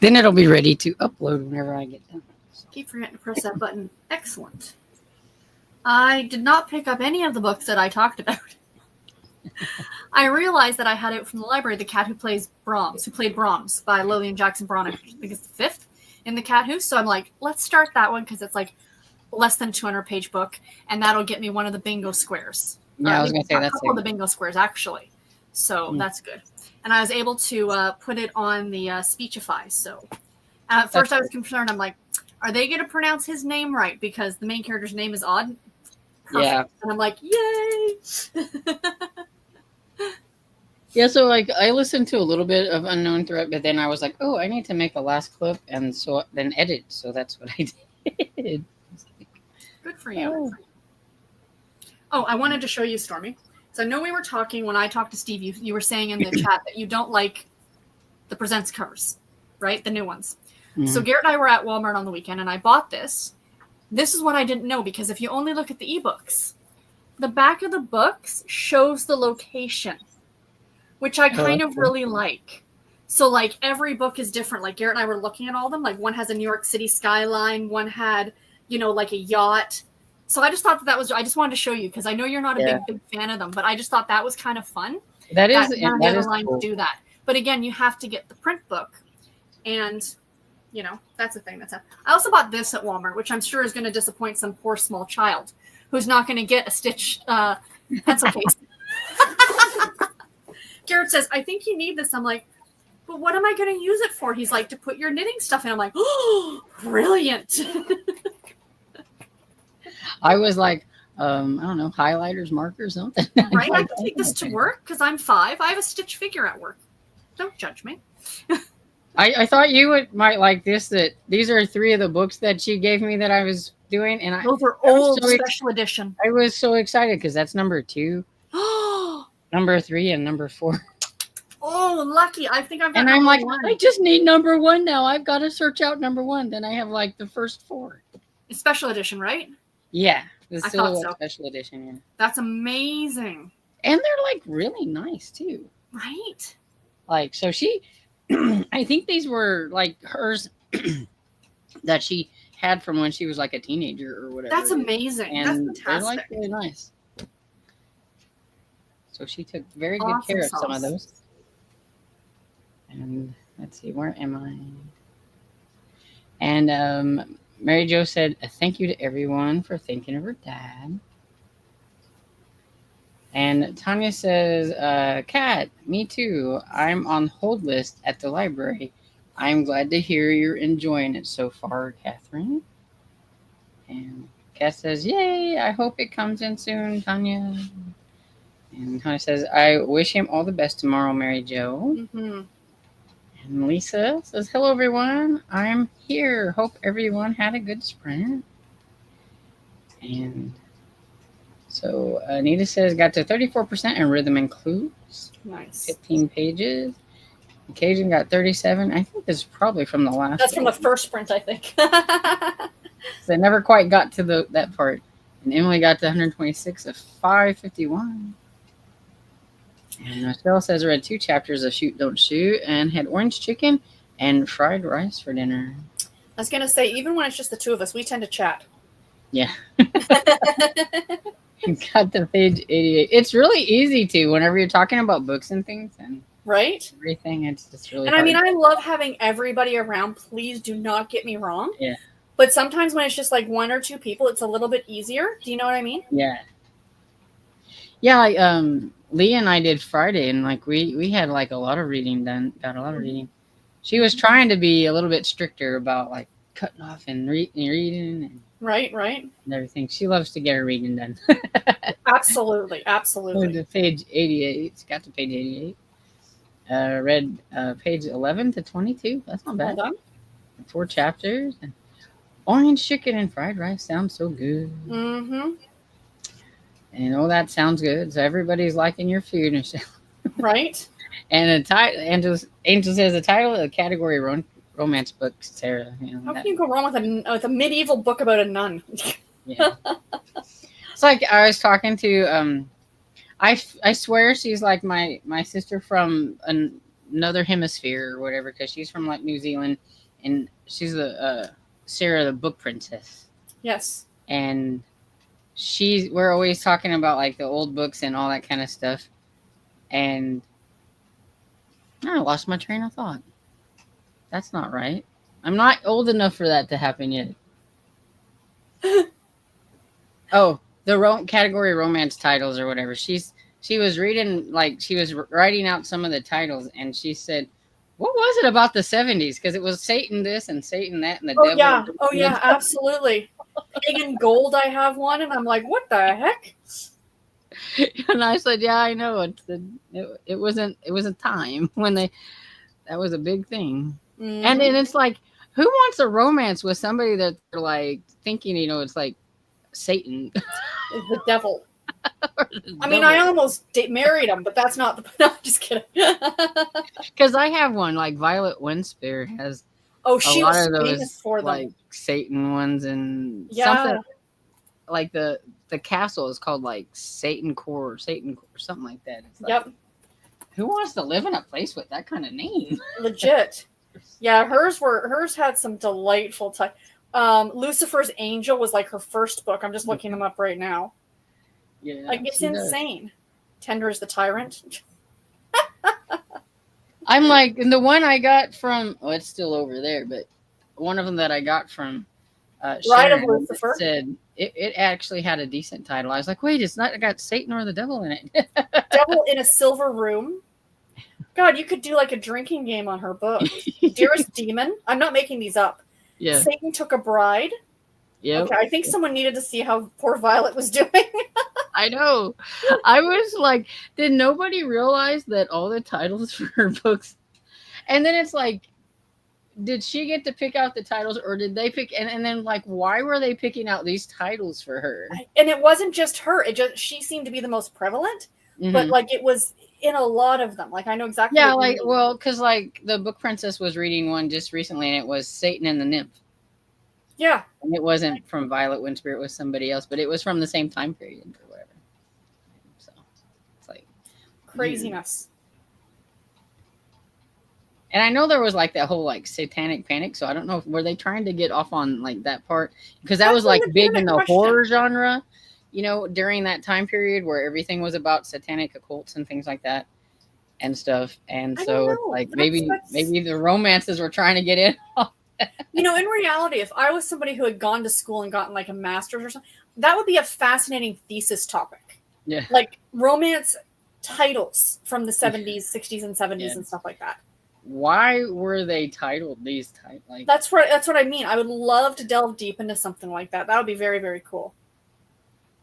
Speaker 1: Then it'll be ready to upload whenever I get done.
Speaker 2: Keep forgetting to press that button. Excellent. I did not pick up any of the books that I talked about. I realized that I had it from the library, The Cat Who Played Brahms by Lillian Jackson Braun. I think it's the 5th in The Cat Who. So I'm like, let's start that one because it's like less than 200-page book, and that'll get me one of the bingo squares.
Speaker 1: Yeah, I was going to say
Speaker 2: a
Speaker 1: that's
Speaker 2: couple of the bingo squares actually. So that's good. And I was able to put it on the Speechify. So at first I was concerned. I'm like, are they going to pronounce his name right? Because the main character's name is odd. Perfect.
Speaker 1: Yeah.
Speaker 2: And I'm like, yay!
Speaker 1: Yeah, so like I listened to a little bit of Unknown Threat, but then I was like, oh, I need to make a last clip, and so then edit. So that's what I did.
Speaker 2: Good for you. Oh, I wanted to show you, Stormy. So I know we were talking when I talked to Steve. You were saying in the chat that you don't like the Presents covers, right? The new ones. Mm-hmm. So Garrett and I were at Walmart on the weekend, and I bought this. This is what I didn't know, because if you only look at the ebooks, the back of the books shows the location, which I kind of really like. So like every book is different. Like Garrett and I were looking at all of them. Like one has a New York City skyline. One had, like a yacht. So I just thought that was, I just wanted to show you because I know you're not a big fan of them, but I just thought that was kind of fun.
Speaker 1: That is
Speaker 2: cool. Do that. But again, you have to get the print book, and that's the thing. I also bought this at Walmart, which I'm sure is going to disappoint some poor small child who's not going to get a Stitch pencil case. Garrett says, I think you need this. I'm like, but what am I going to use it for? He's like, to put your knitting stuff in. I'm like, oh, brilliant.
Speaker 1: I was like, I don't know, highlighters, markers, something.
Speaker 2: Right? I can take this to work because I'm 5. I have a Stitch figure at work. Don't judge me.
Speaker 1: I thought you might like this, that these are 3 of the books that she gave me that I was doing. And
Speaker 2: those are old special edition.
Speaker 1: I was so excited because that's number 2, number 3, and number 4.
Speaker 2: Oh, lucky. I think I've got
Speaker 1: And I'm like,
Speaker 2: 1.
Speaker 1: I just need number 1 now. I've got to search out number 1. Then I have like the first 4.
Speaker 2: It's special edition, right?
Speaker 1: Yeah. The Silhouette
Speaker 2: so.
Speaker 1: Special Edition, yeah.
Speaker 2: That's amazing.
Speaker 1: And they're like really nice too.
Speaker 2: Right?
Speaker 1: Like, so she, I think these were like hers that she had from when she was like a teenager or whatever.
Speaker 2: That's amazing.
Speaker 1: And
Speaker 2: that's fantastic.
Speaker 1: They're like really nice. So she took very good care of some of those. And let's see, where am I? And Mary Jo said, thank you to everyone for thinking of her dad. And Tanya says, Kat, me too. I'm on hold list at the library. I'm glad to hear you're enjoying it so far, Catherine. And Kat says, yay, I hope it comes in soon, Tanya. And Tanya says, I wish him all the best tomorrow, Mary Jo.
Speaker 2: Mm-hmm.
Speaker 1: And Lisa says, hello, everyone. I'm here. Hope everyone had a good sprint. And so Anita says, got to 34% in Rhythm and Clues.
Speaker 2: Nice.
Speaker 1: 15 pages. Cajun got 37. I think this is probably from the last.
Speaker 2: That's from the first sprint, I think.
Speaker 1: So I never quite got to that part. And Emily got to 126 of 551. And Michelle says, I read 2 chapters of Shoot, Don't Shoot and had orange chicken and fried rice for dinner.
Speaker 2: I was going to say, even when it's just the 2 of us, we tend to chat.
Speaker 1: Yeah. Got to page 88. It's really easy to, whenever you're talking about books and things and
Speaker 2: right?
Speaker 1: Everything, it's just really
Speaker 2: and
Speaker 1: hard.
Speaker 2: I mean, I love having everybody around. Please do not get me wrong.
Speaker 1: Yeah.
Speaker 2: But sometimes when it's just like 1 or 2 people, it's a little bit easier. Do you know what I mean?
Speaker 1: Yeah. Yeah, like, Lee and I did Friday, and like we had like a lot of reading done. Got a lot of reading. She was trying to be a little bit stricter about like cutting off and reading. And
Speaker 2: right.
Speaker 1: And everything. She loves to get her reading done.
Speaker 2: Absolutely.
Speaker 1: Went to page 88. Got to page 88. Read page 11 to 22. That's not bad.
Speaker 2: Well done.
Speaker 1: 4 chapters. And orange chicken and fried rice sounds so good.
Speaker 2: Mm-hmm.
Speaker 1: And that sounds good. So everybody's liking your food and stuff.
Speaker 2: Right.
Speaker 1: And Angel says the title of the category romance book, Sarah.
Speaker 2: How can you go wrong with a medieval book about a nun?
Speaker 1: Yeah. It's like I was talking to I swear she's like my sister from another hemisphere or whatever, because she's from like New Zealand, and she's the Sarah the Book Princess,
Speaker 2: Yes.
Speaker 1: and we're always talking about like the old books and all that kind of stuff, and I lost my train of thought. That's not right. I'm not old enough for that to happen yet. Oh, the category romance titles or whatever. She was reading, like she was writing out some of the titles, and she said, "What was it about the '70s? Because it was Satan this and Satan that and the
Speaker 2: Oh
Speaker 1: devil."
Speaker 2: yeah, absolutely. Pagan Gold, I have one, and I'm like, what the heck?
Speaker 1: And I said, "Yeah, I know. It was a time when that was a big thing."
Speaker 2: Mhm.
Speaker 1: And then it's like, who wants a romance with somebody that they're like thinking, it's like Satan
Speaker 2: Is the devil.
Speaker 1: or the
Speaker 2: I mean,
Speaker 1: devil?
Speaker 2: I almost married him, but that's not the. No, just kidding.
Speaker 1: Because I have one, like Violet Winspear has
Speaker 2: Oh,
Speaker 1: a
Speaker 2: she
Speaker 1: lot
Speaker 2: was
Speaker 1: of
Speaker 2: famous
Speaker 1: those
Speaker 2: for them.
Speaker 1: like Satan ones, and
Speaker 2: Yeah.
Speaker 1: something like the castle is called like Satan Core or something like that. It's like,
Speaker 2: Yep.
Speaker 1: who wants to live in a place with that kind of name?
Speaker 2: Legit. Yeah, hers had some delightful time. Lucifer's Angel was like her first book. I'm just looking them up right now.
Speaker 1: Yeah,
Speaker 2: Like, it's insane. Tender as the Tyrant.
Speaker 1: I'm like, and the one I got from, it's still over there, but one of them that I got from
Speaker 2: Bride of
Speaker 1: Sharon
Speaker 2: Lucifer.
Speaker 1: said it actually had a decent title. I was like, wait, it's not got Satan or the devil in it.
Speaker 2: Devil in a Silver Room. God, you could do like a drinking game on her book. Dearest Demon. I'm not making these up.
Speaker 1: Yeah.
Speaker 2: Satan Took a Bride.
Speaker 1: Yep.
Speaker 2: Okay, I think someone needed to see how poor Violet was doing.
Speaker 1: I know. I was like, did nobody realize that all the titles for her books? And then it's like, did she get to pick out the titles, or did they pick? And then like, why were they picking out these titles for her?
Speaker 2: And it wasn't just her. She seemed to be the most prevalent, but like it was in a lot of them. Like I know exactly.
Speaker 1: Yeah, like because like the Book Princess was reading one just recently, and it was Satan and the Nymph.
Speaker 2: Yeah.
Speaker 1: And it wasn't from Violet Winspear, it was somebody else, but it was from the same time period or whatever. So it's like
Speaker 2: craziness.
Speaker 1: And I know there was like that whole like satanic panic, so I don't know if were they trying to get off on like that part, because that was like big in the horror genre, during that time period where everything was about satanic occults and things like that and stuff. And so like maybe the romances were trying to get in.
Speaker 2: In reality, if I was somebody who had gone to school and gotten like a master's or something, that would be a fascinating thesis topic.
Speaker 1: Yeah.
Speaker 2: Like romance titles from the 70s, 60s, and 70s and stuff like that.
Speaker 1: Why were they titled these type? Like
Speaker 2: that's what I mean. I would love to delve deep into something like that. That would be very, very cool.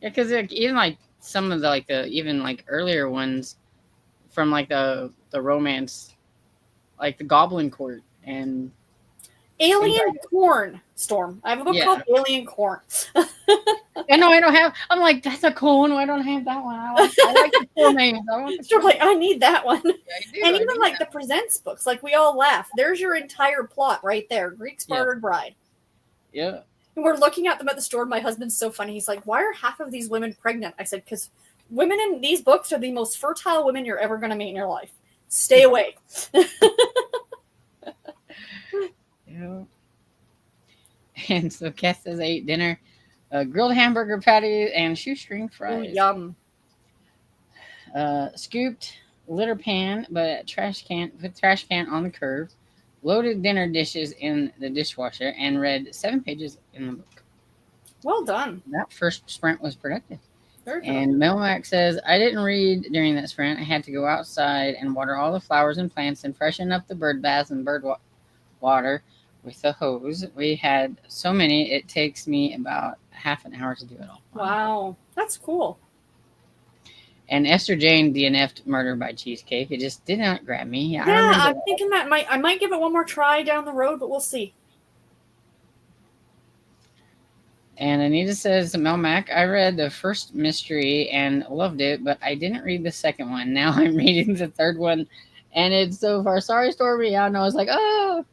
Speaker 1: Yeah, because even like some of the even like earlier ones from like the romance, like the Goblin Court and
Speaker 2: Alien Corn Storm. I have a book called Alien Corn.
Speaker 1: I know I don't have. I'm like, that's a cool one. I don't have that one. I like the cool names.
Speaker 2: I need that one. Yeah, and even like the Presents books, like we all laugh. There's your entire plot right there. Greek Spartan Bride.
Speaker 1: Yeah.
Speaker 2: And we're looking at them at the store. My husband's so funny. He's like, why are half of these women pregnant? I said, because women in these books are the most fertile women you're ever going to meet in your life. Stay away.
Speaker 1: Yeah. And so Cass says I ate dinner, grilled hamburger patty and shoestring fries.
Speaker 2: Ooh, yum.
Speaker 1: Scooped litter pan, but trash can on the curb. Loaded dinner dishes in the dishwasher and read 7 pages in the book.
Speaker 2: Well done.
Speaker 1: That first sprint was productive.
Speaker 2: Very good.
Speaker 1: And Melmac says, I didn't read during that sprint. I had to go outside and water all the flowers and plants and freshen up the bird baths and bird water with the hose. We had so many, it takes me about half an hour to do it all.
Speaker 2: Wow. That's cool.
Speaker 1: And Esther Jane DNF'd Murder by Cheesecake. It just did not grab me.
Speaker 2: Yeah, I'm thinking that I might give it one more try down the road, but we'll see.
Speaker 1: And Anita says, Melmac, I read the first mystery and loved it, but I didn't read the second one. Now I'm reading the third one, and it's so far. Sorry, Stormy. I know. It's like, oh.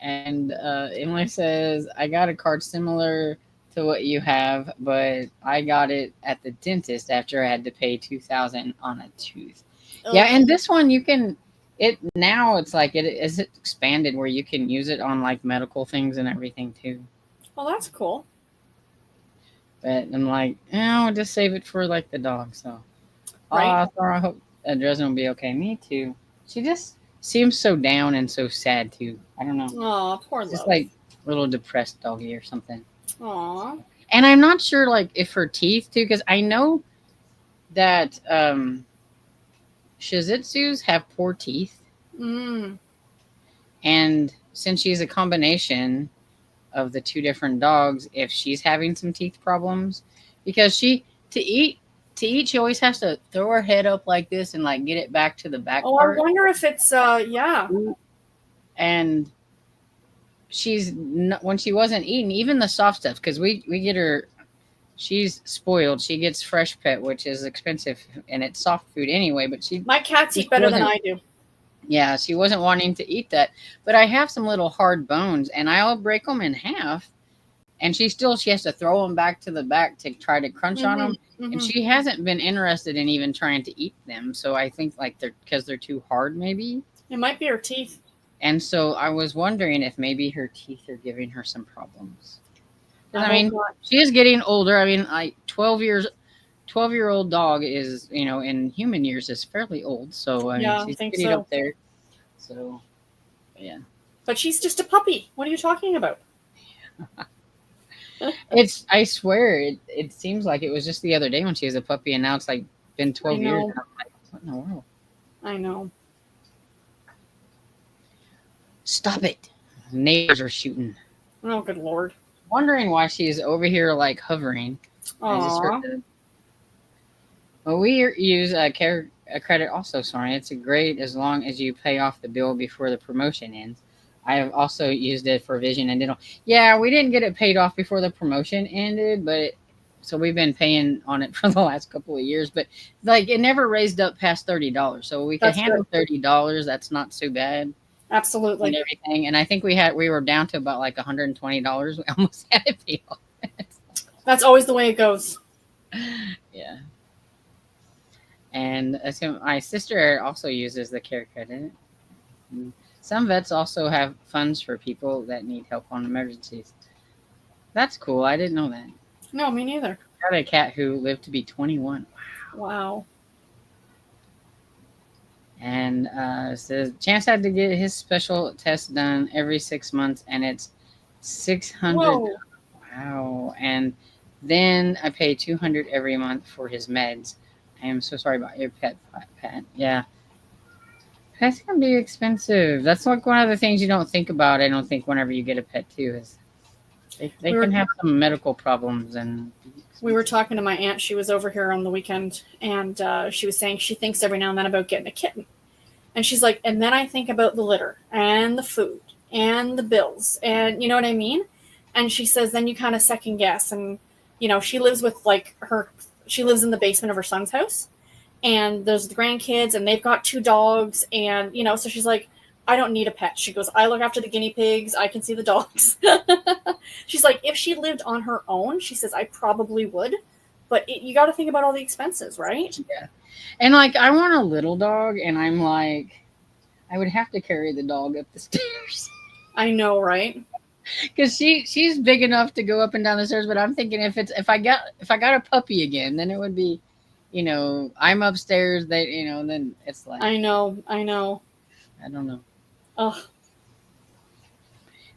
Speaker 1: And Emily says, I got a card similar to what you have, but I got it at the dentist after I had to pay $2,000 on a tooth. Yeah,
Speaker 2: Ugh.
Speaker 1: and this one you can it now it's like it is expanded where you can use it on like medical things and everything too.
Speaker 2: Well, that's cool.
Speaker 1: But I'm like, I'll just save it for like the dog. So,
Speaker 2: Right.
Speaker 1: Sorry, I hope Dresden will be okay. Me too. She just seems so down and so sad too. I don't know.
Speaker 2: Aw, poor
Speaker 1: Just
Speaker 2: love.
Speaker 1: like a little depressed doggy or something.
Speaker 2: Aw.
Speaker 1: And I'm not sure like if her teeth too, because I know that Shih Tzus have poor teeth,
Speaker 2: Mm.
Speaker 1: and since she's a combination of the two different dogs, if she's having some teeth problems, because she to eat she always has to throw her head up like this and like get it back to the back
Speaker 2: Oh, I
Speaker 1: part,
Speaker 2: wonder if it's yeah.
Speaker 1: and when she wasn't eating even the soft stuff, because we get her. She's spoiled. She gets Fresh Pet, which is expensive, and it's soft food anyway. But
Speaker 2: My cats
Speaker 1: she
Speaker 2: eat better than
Speaker 1: wasn't-
Speaker 2: I do.
Speaker 1: Yeah, she wasn't wanting to eat that. But I have some little hard bones, and I'll break them in half, and she has to throw them back to the back to try to crunch on them.
Speaker 2: Mhm.
Speaker 1: And she hasn't been interested in even trying to eat them. So I think like they're too hard, maybe.
Speaker 2: It might be her teeth.
Speaker 1: And so I was wondering if maybe her teeth are giving her some problems. I mean, she is getting older. I mean, like 12-year-old dog is, in human years is fairly old. So I mean, she's getting up there. So, yeah.
Speaker 2: But she's just a puppy. What are you talking about?
Speaker 1: I swear, it seems like it was just the other day when she was a puppy, and now it's like been 12 years. And I'm like, what in the world?
Speaker 2: I know.
Speaker 1: Stop it. Neighbors are shooting.
Speaker 2: Oh, good Lord.
Speaker 1: Wondering why she's over here like hovering. I just heard that. Well, we use a credit also, sorry. It's great as long as you pay off the bill before the promotion ends. I have also used it for vision and dental. Yeah, we didn't get it paid off before the promotion ended, but so we've been paying on it for the last couple of years. But like it never raised up past $30, so we could handle $30. That's not so bad.
Speaker 2: Absolutely.
Speaker 1: And everything, and I think we were down to about like $120. We almost had it paid off.
Speaker 2: That's always the way it goes.
Speaker 1: Yeah. And so my sister also uses the care credit. Some vets also have funds for people that need help on emergencies. That's cool. I didn't know that.
Speaker 2: No, me neither.
Speaker 1: I had a cat who lived to be 21.
Speaker 2: Wow.
Speaker 1: And says Chance had to get his special test done every 6 months, and it's $600.
Speaker 2: Whoa.
Speaker 1: Wow. And then I pay $200 every month for his meds. I am so sorry about your pet. Yeah. Pets can be expensive. That's like one of the things you don't think about. I don't think whenever you get a pet too is they can have some medical problems. And
Speaker 2: we were talking to my aunt. She was over here on the weekend, and she was saying she thinks every now and then about getting a kitten. And she's like, and then I think about the litter and the food and the bills, and you know what I mean? And she says, then you kind of second guess. And, she lives with she lives in the basement of her son's house, and there's the grandkids, and they've got 2 dogs. And, so she's like, I don't need a pet. She goes, I look after the guinea pigs. I can see the dogs. She's like, if she lived on her own, she says, I probably would. But you got to think about all the expenses, right?
Speaker 1: Yeah. And like, I want a little dog, and I'm like, I would have to carry the dog up the stairs.
Speaker 2: I know, right?
Speaker 1: Because she's big enough to go up and down the stairs, but I'm thinking if I got a puppy again, then it would be, I'm upstairs. Then it's like
Speaker 2: I know.
Speaker 1: I don't know.
Speaker 2: Oh.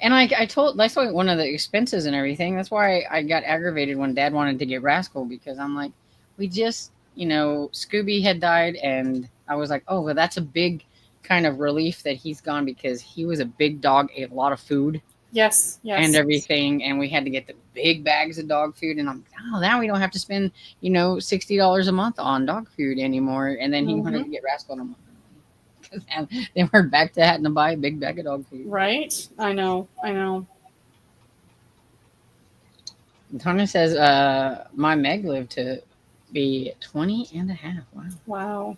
Speaker 1: And that's why one of the expenses and everything. That's why I got aggravated when Dad wanted to get Rascal, because I'm like, we just, Scooby had died, and I was like, oh, well, that's a big kind of relief that he's gone, because he was a big dog, ate a lot of food.
Speaker 2: Yes.
Speaker 1: And everything, and we had to get the big bags of dog food, and I'm like, oh, now we don't have to spend, $60 a month on dog food anymore. And then he wanted to get Rascal, and I'm like, then we're back to having to buy a big bag of dog food.
Speaker 2: Right? I know.
Speaker 1: Tanya says, my Meg lived to be 20 and a half.
Speaker 2: Wow.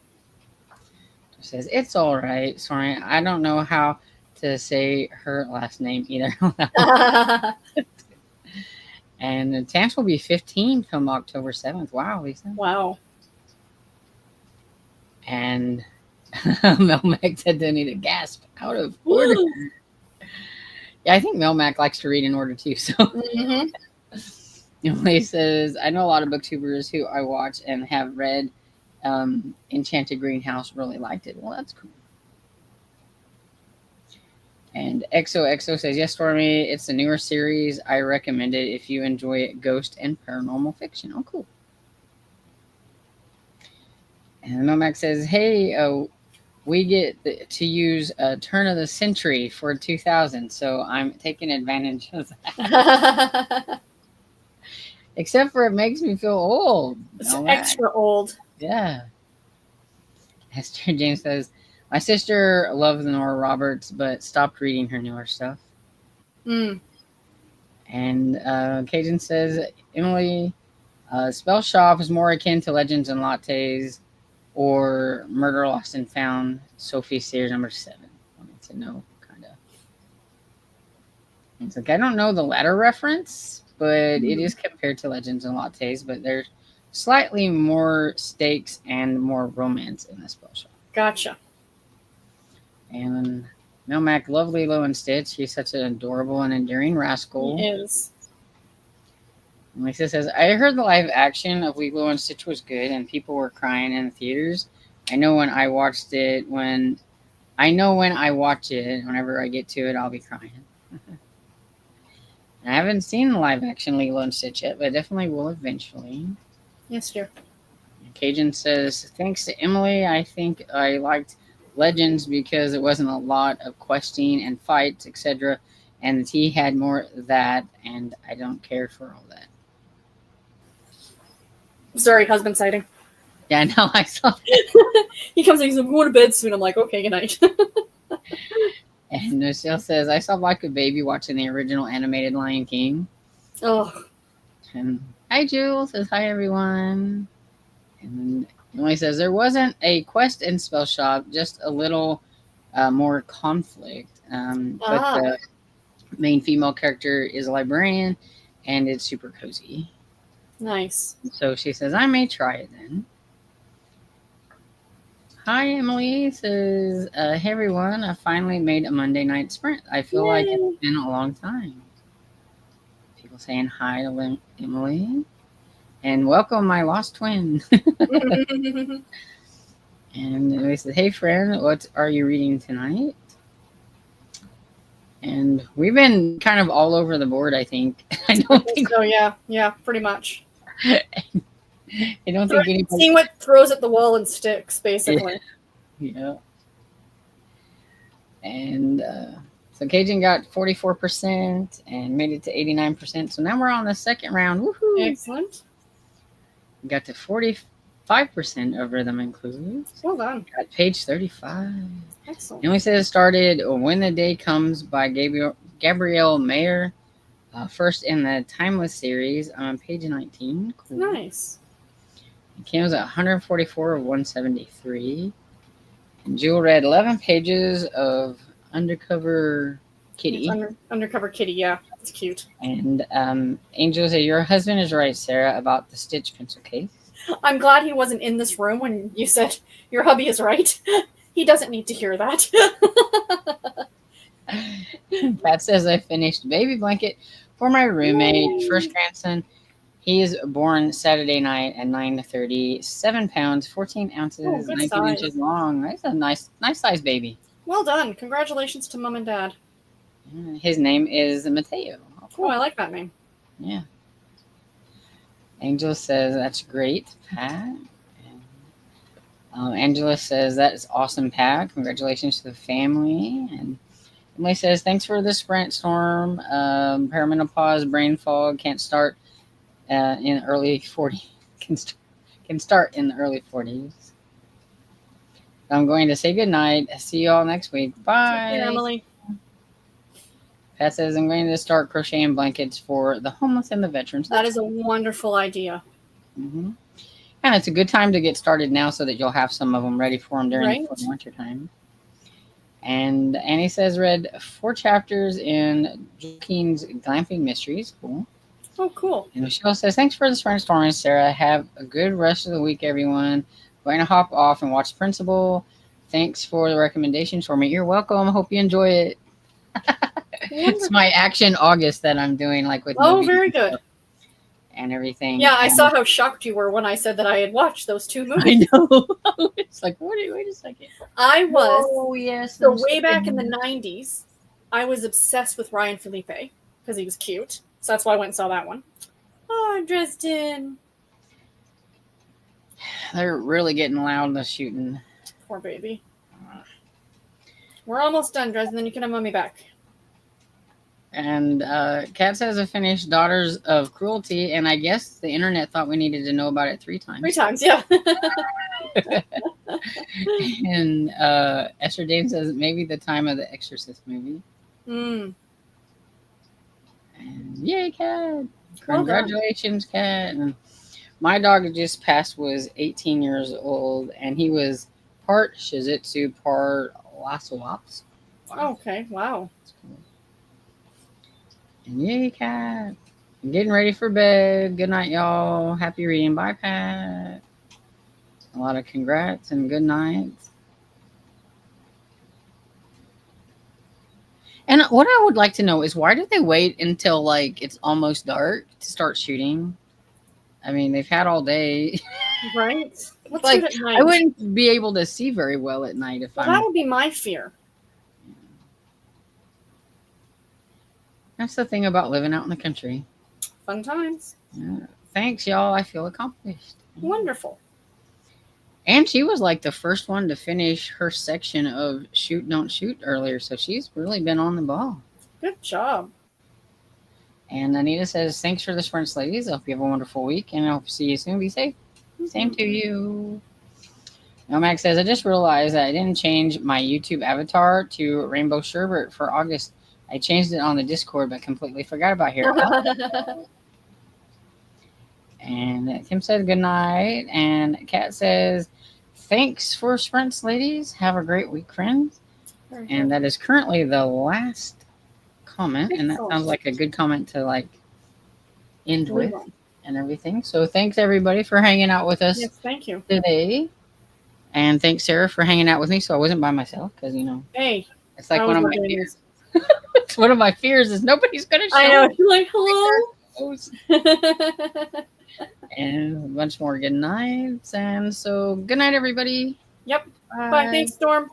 Speaker 1: She says, it's all right. Sorry, I don't know how to say her last name either. And the Tamps will be 15 come October 7th. Wow, Lisa.
Speaker 2: Wow.
Speaker 1: And Melmac said they need a gasp out of order. Yeah, I think Melmac likes to read in order too. So Emily says, I know a lot of booktubers who I watch and have read Enchanted Greenhouse really liked it. Well, that's cool. And XOXO says, yes, Stormy, it's a newer series. I recommend it if you enjoy ghost and paranormal fiction. Oh, cool. And Melmac says, hey, we get to use a turn of the century for 2000, so I'm taking advantage of that. Except for it makes me feel old.
Speaker 2: It's extra old.
Speaker 1: Yeah. Esther James says, my sister loves Nora Roberts, but stopped reading her newer stuff. And Cajun says, Emily, Spell Shop is more akin to Legends and Lattes or Murder Lost and Found, Sophie Sears number 7. I wanted to know, kind of. It's like, I don't know the latter reference, but it is compared to Legends and Lattes, but there's slightly more stakes and more romance in the Spell Shop.
Speaker 2: Gotcha.
Speaker 1: And Melmac, love Lilo and Stitch. He's such an adorable and endearing rascal.
Speaker 2: He is.
Speaker 1: And Lisa says, I heard the live action of Lilo and Stitch was good and people were crying in the theaters. I know when I watch it, whenever I get to it, I'll be crying. I haven't seen the live action Lilo and Stitch yet, but I definitely will eventually.
Speaker 2: Yes, dear.
Speaker 1: Cajun says, thanks to Emily, I think I liked Legends because it wasn't a lot of questing and fights, etc. And the tea had more of that, and I don't care for all that.
Speaker 2: Sorry, husband sighting.
Speaker 1: Yeah, I know, I saw
Speaker 2: He comes in, he's like, I'm going to bed soon. I'm like, okay, good night.
Speaker 1: And Michelle says, I saw like a baby watching the original animated Lion King.
Speaker 2: Oh.
Speaker 1: And hi, Jules says, hi, everyone. And Emily says, there wasn't a quest in Spell Shop, just a little more conflict. But the main female character is a librarian, and it's super cozy.
Speaker 2: Nice.
Speaker 1: So she says, I may try it then. Hi, Emily says, hey, everyone. I finally made a Monday night sprint. I feel like it's been a long time. People saying hi to Emily. And welcome, my lost twin. And they said, hey, friend, what are you reading tonight? And we've been kind of all over the board, I think. I don't think
Speaker 2: so. Yeah, pretty much.
Speaker 1: I don't think anybody...
Speaker 2: Seeing what throws at the wall and sticks, basically.
Speaker 1: Yeah. And so Cajun got 44% and made it to 89%. So now we're on the second round. Woohoo!
Speaker 2: Excellent.
Speaker 1: We got to 45% of Rhythm and Clues.
Speaker 2: Well done.
Speaker 1: Got page 35.
Speaker 2: Excellent.
Speaker 1: And we said it started When the Day Comes by Gabrielle Mayer. First in the Timeless series on page 19. Cool.
Speaker 2: Nice.
Speaker 1: Kim was at 144 of 173. And Jewel read 11 pages of Undercover Kitty.
Speaker 2: Undercover Kitty, yeah. It's cute.
Speaker 1: And Angel said, your husband is right, Sarah, about the Stitch pencil case.
Speaker 2: I'm glad he wasn't in this room when you said your hubby is right. He doesn't need to hear that.
Speaker 1: Pat says, I finished Baby Blanket for my roommate,
Speaker 2: Yay.
Speaker 1: first grandson. He is born Saturday night at 9:30, 7 pounds, 14 ounces, 19 inches long. That's a nice size baby.
Speaker 2: Well done. Congratulations to Mom and Dad.
Speaker 1: His name is Mateo.
Speaker 2: Oh, I like that name.
Speaker 1: Yeah. Angel says, that's great, Pat. Angela says, that is awesome, Pat. Congratulations to the family. And Emily says, thanks for the sprint, Storm. Perimenopause, brain fog, can't start in the early 40s. Can start in the early 40s. I'm going to say goodnight. See you all next week. Bye.
Speaker 2: Take care, Emily.
Speaker 1: Pat says, I'm going to start crocheting blankets for the homeless and the veterans.
Speaker 2: That is a wonderful idea.
Speaker 1: Mm-hmm. And it's a good time to get started now so that you'll have some of them ready for them during the winter time. And Annie says, read 4 chapters in Joaquin's Glamping Mysteries. Cool.
Speaker 2: Oh, cool.
Speaker 1: And Michelle says, thanks for the brainstorming, Sarah. Have a good rest of the week, everyone. Going to hop off and watch Principal. Thanks for the recommendations for me. You're welcome. Hope you enjoy it. It's my Action August that I'm doing, like with
Speaker 2: Oh,
Speaker 1: movies
Speaker 2: very good.
Speaker 1: and everything.
Speaker 2: Yeah, I
Speaker 1: And
Speaker 2: saw how shocked you were when I said that I had watched those 2 movies.
Speaker 1: I know. It's like, wait a second.
Speaker 2: I was.
Speaker 1: Oh, yes.
Speaker 2: So way back in the 90s, I was obsessed with Ryan Felipe because he was cute. So that's why I went and saw that one. Oh, Dresden.
Speaker 1: They're really getting loud in the shooting.
Speaker 2: Poor baby. We're almost done, Dresden. Then you can have Mommy back.
Speaker 1: And Kat says I finished Daughters of Cruelty, and I guess the internet thought we needed to know about it 3 times.
Speaker 2: 3 times, yeah.
Speaker 1: And Esther Dane says maybe the time of the Exorcist movie.
Speaker 2: Mm.
Speaker 1: And yay, Kat!
Speaker 2: Well
Speaker 1: Congratulations, Kat! And my dog that just passed was 18 years old, and he was part Shih Tzu, part Lhasa Apso.
Speaker 2: Wow. Okay, wow.
Speaker 1: And yay, Kat! I'm getting ready for bed. Good night, y'all. Happy reading. Bye, Pat. A lot of congrats and good nights. And what I would like to know is why did they wait until like it's almost dark to start shooting? I mean, they've had all day.
Speaker 2: Right? What's
Speaker 1: Like,
Speaker 2: good at night?
Speaker 1: I wouldn't be able to see very well at night if
Speaker 2: Well,
Speaker 1: I'm.
Speaker 2: that would be my fear.
Speaker 1: That's the thing about living out in the country.
Speaker 2: Fun times.
Speaker 1: Yeah. Thanks, y'all. I feel accomplished.
Speaker 2: Wonderful.
Speaker 1: And she was like the first one to finish her section of Shoot, Don't Shoot earlier. So she's really been on the ball.
Speaker 2: Good job.
Speaker 1: And Anita says, thanks for the sprints, ladies. I hope you have a wonderful week. And I hope to see you soon. Be safe. Same to you. Now, Max says, I just realized that I didn't change my YouTube avatar to Rainbow Sherbert for August. I changed it on the Discord, but completely forgot about here. And Tim said good night. And Kat says, thanks for sprints, ladies. Have a great week, friends. And that is currently the last comment. And that sounds like a good comment to like end with and everything. So thanks everybody for hanging out with us.
Speaker 2: Yes, thank you.
Speaker 1: Today. And thanks, Sarah, for hanging out with me so I wasn't by myself because, you know,
Speaker 2: hey,
Speaker 1: it's like one of my fears. It's one of my fears is nobody's going to show
Speaker 2: I know.
Speaker 1: up.
Speaker 2: You're like, hello?
Speaker 1: And a bunch more good nights. And so good night, everybody.
Speaker 2: Yep. Bye. Thanks, Storm.